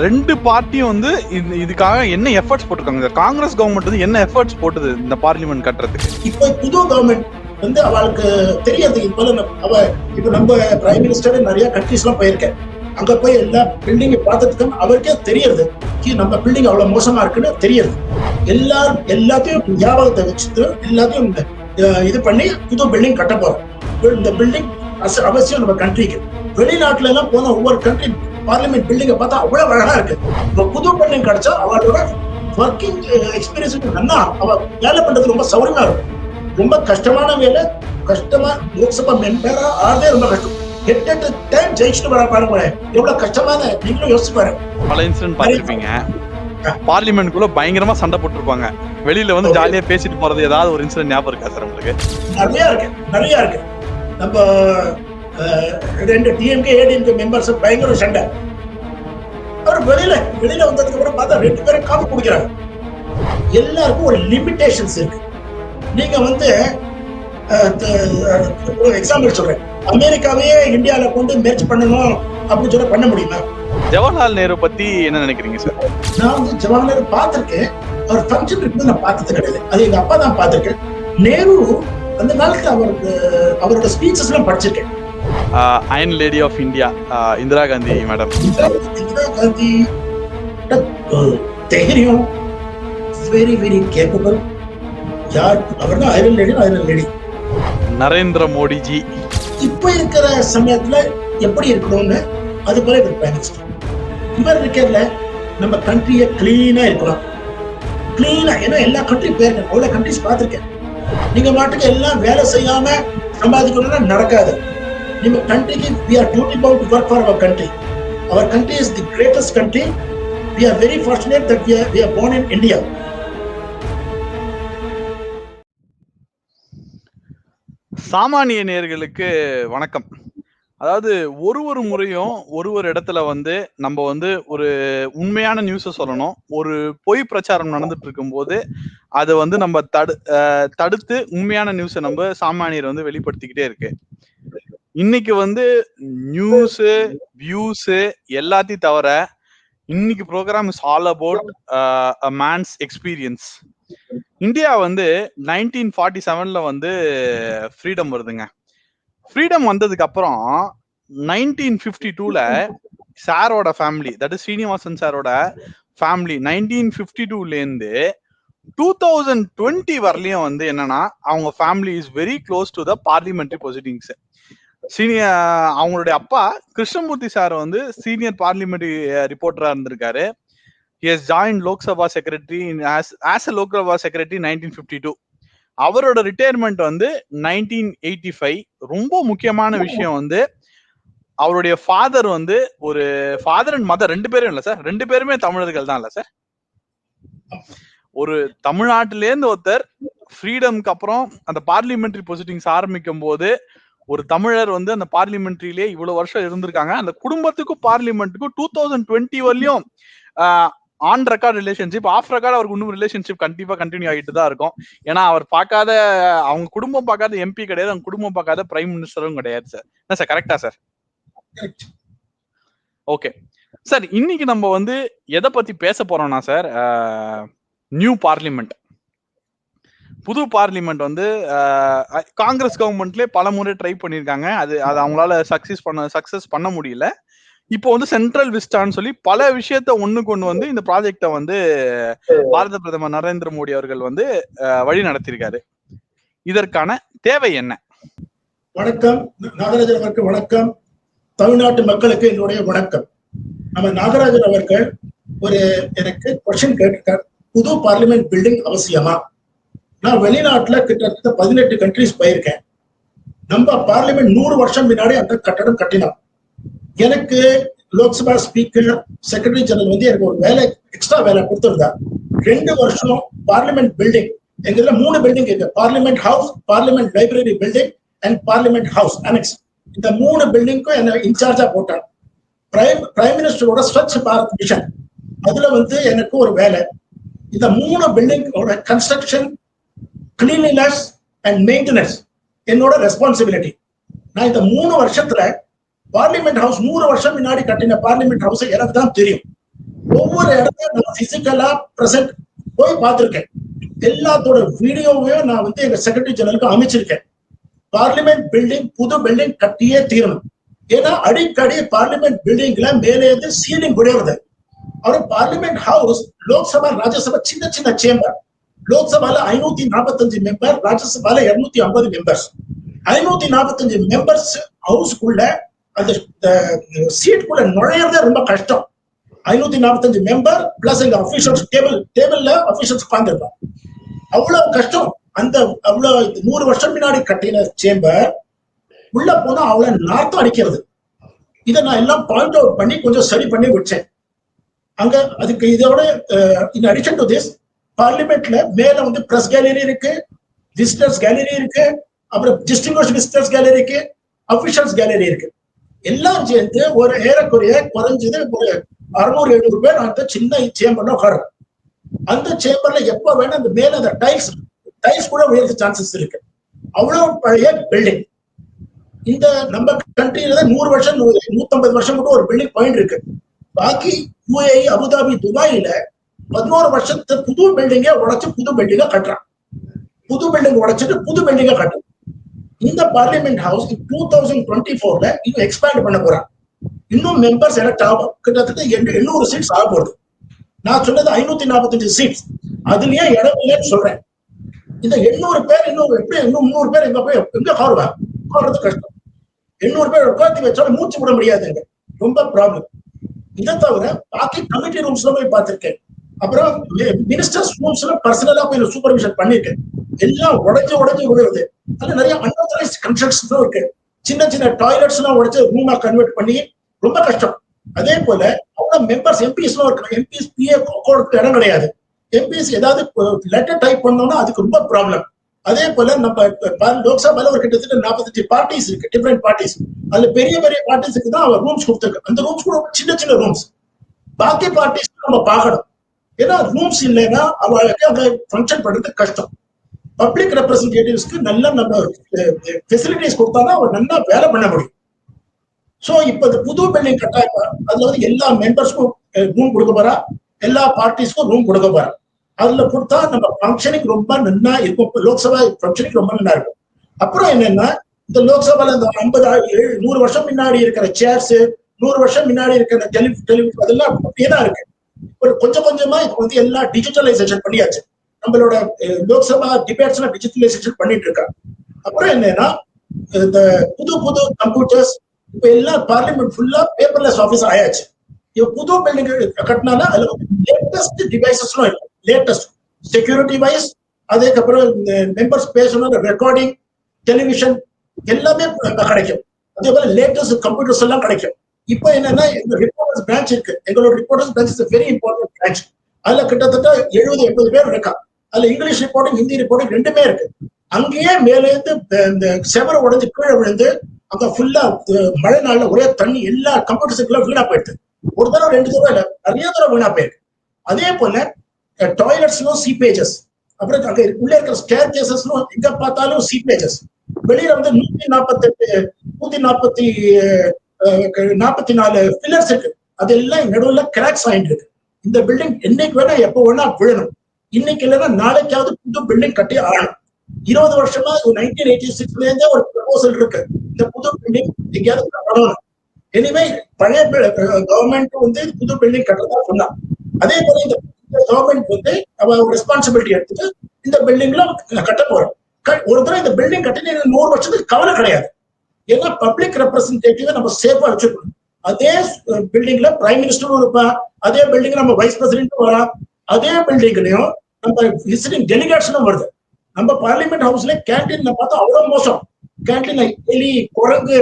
ரெண்டு பார்ட்டியும் வந்து இதுக்காக என்ன எஃபர்ட்ஸ் போட்டிருக்காங்க? காங்கிரஸ் கவர்மெண்ட் வந்து என்ன எஃபர்ட்ஸ் போட்டுது இந்த பார்லிமெண்ட் கட்டுறதுக்கு? இப்போ புது கவர்மெண்ட் வந்து அவளுக்கு தெரியாது. இப்ப நம்ம பிரைம் மினிஸ்டர் நிறைய கண்ட்ரிஸ் எல்லாம் போயிருக்கேன். அங்க போய் எல்லா பில்டிங் பார்த்ததுக்கு அவருக்கே தெரியுது நம்ம பில்டிங் அவ்வளவு மோசமா இருக்குன்னு தெரியுது. எல்லாத்தையும் ஞாபகத்தை வச்சுட்டு எல்லாத்தையும் இது பண்ணி புது பில்டிங் கட்ட போறோம். இந்த பில்டிங் அவசியம் நம்ம கண்ட்ரிக்கு. வெளிநாட்டுல எல்லாம் போன ஒவ்வொரு கண்ட்ரி பார்லிமெண்ட் பில்டிங்கை பார்த்தா அவ்வளவு அழகா இருக்கு. இப்போ புது பில்டிங் கிடைச்சா அவளோட ஒர்க்கிங் எக்ஸ்பீரியன்ஸ் நல்லா அவ வேலை பண்றது ரொம்ப சௌரியமா இருக்கும். ரொம்ப கஷ்டமான வேலை, கஷ்டமா லோக்சபா மெம்பரா ஆறதே ரொம்ப கஷ்டம். 8 டைம் ஜெயிச்சுட்டு வர பாருங்க, எவ்வளவு கஷ்டமான, நீங்களும் யோசிச்சு பாருங்க. பல இன்சிடென்ட் பார்த்திருப்பீங்க. பார்லிமெண்ட்குள்ள பயங்கரமா சண்டை போட்டுருப்பாங்க. வெளியில வந்து ஜாலியா பேசிட்டு போறது ஏதாவது ஒரு இன்சிடென்ட் ஞாபகம் இருக்கா சார் உங்களுக்கு? நிறைய இருக்கு. நம்ம 2 டிஎம்கே ஏடிஎம்கே மெம்பர்ஸ் பயங்கர சண்டை. அவர் வெளியில வந்ததுக்கு அப்புறம் பார்த்தா 2 பேரும் காப்பி குடிக்கிறாங்க. எல்லாருக்கும் ஒரு லிமிடேஷன்ஸ் இருக்கு. நீங்க வந்து எக்ஸாம்பிள் சொல்றேன், அமெரிக்காவையே இந்தியாவில கொண்டு மெர்ஜ் பண்ணணும் அப்படின்னு சொல்ல பண்ண முடியுமா? ஜவஹர்லால் நேரு பத்தி என்ன நினைக்கிறீங்க சார்? நான் வந்து ஜவஹர்லால் நேரு பார்த்திருக்கேன். அவர் ஃபங்க்ஷன் இருக்கும்போது நான் பார்த்தது கிடையாது. அது எங்க அப்பா தான் பார்த்திருக்கேன். நேரு அந்த காலத்துல அவரோட ஸ்பீச்சஸ் எல்லாம் படிச்சிருக்கேன். Iron lady of India Indira Gandhi madam. Indira Gandhi தைரியம், வெரி வெரி கேப்பபிள். யார் அவர் தான் அயர்ன் லேடி. நரேந்திர மோடிஜி இப்ப இருக்கிற சமயத்துல எப்படி இருக்கணும்னு அது போல இவர் பிரைம் மினிஸ்டர். இவர் இருக்கிறதுல நம்ம கண்ட்ரிய கிளீனா இருக்கலாம். கிளீனா, ஏன்னா எல்லா கண்ட்ரியும் போயிருக்கேன், அவ்வளவு கண்ட்ரிஸ் பார்த்திருக்கேன். நீங்க மாட்டுக்கு எல்லாம் வேலை செய்யாம சம்பாதிக்கணும்னா நடக்காது. நம்ம கண்ட்ரிக்கு we are duty bound to work for our country. Our country is the greatest country. We are very fortunate that we are born in India. சாமானிய நேயர்களுக்கு வணக்கம். அதாவது ஒரு முறையும் ஒரு இடத்துல வந்து நம்ம வந்து ஒரு உண்மையான நியூஸை சொல்லணும். ஒரு பொய் பிரச்சாரம் நடந்துட்டு இருக்கும் போது அதை வந்து நம்ம தடுத்து உண்மையான நியூஸை நம்ம சாமானியர் வந்து வெளிப்படுத்திக்கிட்டே இருக்கு. இன்னைக்கு வந்து நியூஸ் வியூஸ் எல்லாத்தையும் தவிர இன்னைக்கு program is all about a man's experience. India வந்து 1947 வந்து ஃப்ரீடம் வருதுங்க. ஃப்ரீடம் வந்ததுக்கு அப்புறம் 1952 சாரோட ஃபேமிலி, தட் இஸ் ஸ்ரீனிவாசன் சாரோட ஃபேமிலி 1952 இருந்து 2020 வரலையும் வந்து என்னன்னா அவங்க family is very close to the parliamentary proceedings. அவங்களுடைய அப்பா கிருஷ்ணமூர்த்தி சார் வந்து சீனியர் பார்லிமெண்டரி ரிப்போர்ட்டரா இருந்திருக்காரு. He has joined Lok Sabha secretary as a Lok Sabha secretary 1952. அவரோட ரிட்டையர்மெண்ட் வந்து 1985. ரொம்ப முக்கியமான விஷயம் வந்து அவருடைய ஃபாதர் வந்து ஒரு ஃபாதர் அண்ட் மதர் 2 பேரும் இல்ல சார், 2 பேருமே தமிழர்கள் தான் இல்ல சார். ஒரு தமிழ்நாட்டிலேருந்து ஒருத்தர் ஃப்ரீடம்க்கு அப்புறம் அந்த பார்லிமெண்டரி ப்ரொசீடிங்ஸ் ஆரம்பிக்கும் போது ஒரு தமிழர் வந்து அந்த பார்லிமெண்ட்ரியிலே இவ்வளவு வருஷம் இருந்திருக்காங்க. அந்த குடும்பத்துக்கும் பார்லிமெண்ட்டுக்கும் 2020 வரலையும் on record relationship, off record அவருக்கு இன்னும் ரிலேஷன்ஷிப் கண்டிப்பா கண்டினியூ ஆகிட்டு தான் இருக்கும். ஏன்னா அவர் பார்க்காத, அவங்க குடும்பம் பார்க்காத எம்பி கிடையாது, அவங்க குடும்பம் பார்க்காத பிரைம் மினிஸ்டரும் கிடையாது சார். என்ன சார், கரெக்டா சார்? ஓகே சார், இன்னைக்கு நம்ம வந்து எதை பத்தி பேச போறோம்னா சார், நியூ பார்லிமெண்ட், புது பார்லிமெண்ட் வந்து காங்கிரஸ் கவர்மெண்ட்லேயே பல முறை ட்ரை பண்ணியிருக்காங்க. அது அவங்களால சக்சஸ் பண்ண முடியல. இப்போ வந்து சென்ட்ரல் விஸ்டான்னு சொல்லி பல விஷயத்த கொண்டு வந்து இந்த ப்ராஜெக்டை வந்து பாரத பிரதமர் நரேந்திர மோடி அவர்கள் வந்து வழி நடத்தியிருக்காரு. இதற்கான தேவை என்ன? வணக்கம் நாகராஜன் அவர்கள். வணக்கம் தமிழ்நாட்டு மக்களுக்கு என்னுடைய வணக்கம். நம்ம நாகராஜன் அவர்கள் எனக்கு கொஸ்டின் கேட்டிருக்கார், புது பார்லிமெண்ட் பில்டிங் அவசியமா? நான் வெளிநாட்டுல கிட்டத்தட்ட 18 கண்ட்ரிஸ் போயிருக்கேன். நம்ம பார்லிமெண்ட் 100 வருஷம் முன்னாடி அந்த கட்டடம் கட்டினோம். எனக்கு லோக்சபா ஸ்பீக்கர், செக்ரட்டரி ஜெனரல் வந்து எனக்கு ஒரு வேலை, எக்ஸ்ட்ரா வேலை கொடுத்திருந்தா. 2 வருஷம் பார்லிமெண்ட் பில்டிங், எங்க 3 பில்டிங் இருக்கு. Parliament house, parliament library building and parliament house annexe. இந்த 3 பில்டிங்க்கும் என்ன இன்சார்ஜா போட்டாங்க. பிரைம் மினிஸ்டரோட ஸ்வச் பாரத் மிஷன், அதுல வந்து எனக்கு ஒரு வேலை. இந்த 3 பில்டிங்கோட கன்ஸ்ட்ரக்ஷன், கிளீனினஸ் அண்ட் மெயின்டெனன்ஸ் என்னோட ரெஸ்பான்சிபிலிட்டி. நான் இந்த 3 வருஷத்துல பார்லிமெண்ட் ஹவுஸ் 100 வருஷம் முன்னாடி கட்டின பார்லிமெண்ட் ஹவுஸ் எனக்கு தான் தெரியும். ஒவ்வொரு இடத்தையும் நான் பிசிக்கலா பிரசன்ட் போய் பார்த்திருக்கேன். எல்லாத்தோட வீடியோவையும் நான் வந்து எங்க செக்ரட்டரி ஜெனரலுக்கு அமைச்சிருக்கேன். பார்லிமெண்ட் பில்டிங் புது பில்டிங் கட்டியே தீரணும். ஏன்னா அடிக்கடி பார்லிமெண்ட் பில்டிங்ல மேலே இருந்து சீலிங் விடுறது. அவர் பார்லிமெண்ட் ஹவுஸ் லோக்சபா ராஜ்யசபா சின்ன சின்ன சேம்பர். லோக்சபால 545 மெம்பர், ராஜ்யசபால 250 மெம்பர்ஸ். 545 மெம்பர்ஸ் ஹவுஸ்க்குள்ள அந்த சீட் குள்ள நுழையறதே ரொம்ப கஷ்டம். 545 மெம்பர் பிளஸ் எங்க அபிஷியல்ஸ் டேபிள்ல அபிஷியல்ஸ் உட்கார்ந்துருப்பாங்க. அவ்வளவு கஷ்டம். அந்த அவ்வளவு 100 வருஷம் முன்னாடி கட்டின சேம்பர் உள்ள போனா அவ்வளவு நார்த்தம் அடிக்கிறது. இதை நான் எல்லாம் பாயிண்ட் அவுட் பண்ணி கொஞ்சம் சரி பண்ணி வச்சேன். அங்க அதுக்கு இதோட இன் அடிஷன் டு திஸ் பார்லிமெண்ட்ல மேல வந்து பிரஸ் கேலரி இருக்கு, விசிட்டர்ஸ் கேலரி இருக்கு, அப்புறம் டிஸ்டிங்விஷ்ட் விசிட்டர்ஸ் கேலரி இருக்கு, அபிஷியல்ஸ் கேலரி இருக்கு. எல்லாம் சேர்ந்து ஒரு ஏறக்குறைய குறைஞ்சது ஒரு 600-700 பேர் அந்த சின்ன சேம்பர்ல உட்காடுறோம். அந்த சேம்பர்ல எப்ப வேணும் அந்த மேல அந்த டைல்ஸ் கூட உயர்த்த சான்சஸ் இருக்கு. அவ்வளவு பழைய பில்டிங். இந்த நம்ம கண்ட்ரியில 100 வருஷம் 150 வருஷம் கூட ஒரு பில்டிங் பாயிண்ட் இருக்கு. பாக்கி UAE, அபுதாபி, துபாயில 11 வருஷத்து புது பில்டிங்கை உடைச்சு புது பில்டிங்கா கட்டுறான். புது பில்டிங் உடைச்சிட்டு புது பில்டிங்கா கட்டுறான். இந்த பார்லிமெண்ட் ஹவுஸ் 2024ல இன்னும் எக்ஸ்பேண்ட் பண்ண போறான். இன்னும் மெம்பர்ஸ் எலக்ட் ஆகும். கிட்டத்தட்ட 800 சீட்ஸ் ஆக போகுது. நான் சொன்னது 545 சீட்ஸ். அதுலயே இடம் இல்லைன்னு சொல்றேன். இந்த 800 பேர் இன்னும் எப்படி இன்னும் 300 பேர் எங்க போய் எங்க காடுறது கஷ்டம். 800 பேர் உட்காந்து வச்சாலும் மூச்சு விட முடியாதுங்க. ரொம்ப ப்ராப்ளம். இதை தவிர பாக்கி கமிட்டி ரூம்ஸ்ல போய் பார்த்திருக்கேன். அப்புறம் மினிஸ்டர்ஸ் ரூம்ஸ்ல பர்சனலா போய் சூப்பர்விஷன் பண்ணிருக்கேன். எல்லாம் உடைஞ்சு விடுறது. அதுல நிறைய அன்ஆத்தரைஸ்ட் கன்ஸ்ட்ரக்ஷன்ஸும் இருக்கு. சின்ன சின்ன டாய்லெட்ஸ் எல்லாம் உடைச்சு ரூமா கன்வெர்ட் பண்ணி ரொம்ப கஷ்டம். அதே போல அவ்வளவு மெம்பர்ஸ் எம்பிஸ் எல்லாம் இருக்கு. எம்பிஸ் பிஏ இடம் கிடையாது. எம்பிஸ் ஏதாவது லெட்டர் டைப் பண்ணோம்னா அதுக்கு ரொம்ப ப்ராப்ளம். அதே போல நம்ம லோக்சபால ஒரு கிட்டத்தட்ட 45 பார்ட்டிஸ் இருக்கு, டிஃபரெண்ட் பார்ட்டிஸ். அதுல பெரிய பெரிய பார்ட்டிஸுக்கு தான் அவர் ரூம்ஸ் கொடுத்துருக்கு. அந்த ரூம்ஸ் கூட சின்ன சின்ன ரூம்ஸ். பாக்கி பார்ட்டிஸ் நம்ம பார்க்கணும். ஏன்னா ரூம்ஸ் இல்லைன்னா அவளுக்கு அங்க ஃபங்க்ஷன் பண்றது கஷ்டம். பப்ளிக் ரெப்ரஸன்டேட்டிவ்ஸ்க்கு நல்ல நம்ம ஃபெசிலிட்டிஸ் கொடுத்தாதான் அவர் நல்லா வேலை பண்ண முடியும். சோ இப்ப இந்த புது பில்டிங் கட்டாயம் அதுல வந்து எல்லா மெம்பர்ஸ்க்கும் ரூம் கொடுக்க போறா, எல்லா பார்ட்டிஸ்க்கும் ரூம் கொடுக்க போறா. அதுல கொடுத்தா நம்ம ஃபங்க்ஷனிங் ரொம்ப நல்லா இருக்கும். லோக்சபா ஃபங்க்ஷனிங் ரொம்ப நல்லா இருக்கும். அப்புறம் என்னன்னா இந்த லோக்சபால இந்த 100 வருஷம் முன்னாடி இருக்கிற சேர்ஸ், 100 வருஷம் முன்னாடி இருக்கிற டெலிவிஷன் அதெல்லாம் அப்படியேதான் இருக்கு. ஒரு கொஞ்சம் கொஞ்சமா இது வந்து எல்லாம் டிஜிட்டலைசேஷன் பண்ணியாச்சு. நம்மளோட லோக்சபா டிபேட்ஸ் டிஜிட்டலைசேஷன் பண்ணிட்டு இருக்காங்க. அப்புறம் என்னன்னா இந்த புது கம்ப்யூட்டர்ஸ் இப்ப எல்லாம் பார்லிமெண்ட் ஃபுல்லா பேப்பர்லெஸ் ஆபீஸ் ஆயாச்சு. இப்ப புது பில்டிங் கட்டினால அதுல லேட்டஸ்ட் டிவைசஸ் இருக்கும். லேட்டஸ்ட் செக்யூரிட்டி வைஸ், அதுக்கப்புறம் மெம்பர்ஸ் பேசணும், ரெக்கார்டிங், டெலிவிஷன் எல்லாமே கிடைக்கும். அதே போல லேட்டஸ்ட் கம்ப்யூட்டர்ஸ் எல்லாம் கிடைக்கும். இப்போ என்னன்னா எங்க ரிப்போர்ட்டர்ஸ் பிரான்ச் இருக்கு. எங்களோட reporters branch is very important branch. அதுல கிட்டத்தட்ட 70-80 பேர் இருக்கா. அதுல இங்கிலீஷ் ரிப்போர்ட்டிங், ஹிந்தி ரிப்போர்ட்டிங் ரெண்டுமே இருக்கு. அங்கேயே மேலே இருந்து இந்த செவரை உடைஞ்சு கீழே விழுந்து அங்க ஃபுல்லா மழை நாள்ல ஒரே தண்ணி எல்லா கம்ப்யூட்டர்ஸுக்குள்ள வீணா போயிடுது. ஒரு தடவை 2 தடவை இல்ல, நிறைய தடவை வீணா போயிருக்கு. அதே போல டாய்லெட்ஸ்லும் சீப்பேஜஸ், அப்புறம் அங்க உள்ள இருக்கிற ஸ்டேர் கேசஸ்லும் எங்க பார்த்தாலும் சீப்பேஜஸ். வெளியில வந்து 144 பில்லர்ஸ் இருக்கு. அதெல்லாம் நடுவுல கிராக்ஸ் ஆயிட்டு இருக்கு. இந்த பில்டிங் என்னைக்கு வேணா எப்ப வேணா விழணும். இன்னைக்கு இல்லைன்னா நாளைக்காவது புது பில்டிங் கட்டி ஆகணும். 20 வருஷமா 1986ல இருந்தே ஒரு ப்ரொபோசல் இருக்கு. இந்த புது பில்டிங் எங்கேயாவது பண்ணணும். எனிவே பழைய கவர்மெண்ட் வந்து புது பில்டிங் கட்டுறதா சொன்னா. அதே போல இந்த கவர்மெண்ட் வந்து ரெஸ்பான்சிபிலிட்டி எடுத்துட்டு இந்த பில்டிங்ல கட்ட போறோம். ஒரு தடவை இந்த பில்டிங் கட்டி 100 வருஷத்துக்கு கவலை கிடையாது. ஏன்னா பப்ளிக் ரெப்ரஸன்டேட்டிவ் நம்ம சேஃபா வச்சுக்கணும். அதே பில்டிங்ல பிரைம் மினிஸ்டரும் இருப்பா, அதே பில்டிங் நம்ம வைஸ் பிரசிடென்ட்டும் வரா, அதே பில்டிங்லயும் நம்ம விசிட்டிங் டெலிகேட்ஸும் வருது. நம்ம பார்லிமெண்ட் ஹவுஸ்ல கேன்டீன்ல பார்த்தா அவ்வளவு மோசம். கேன்டீன்ல எலி, குரங்கு,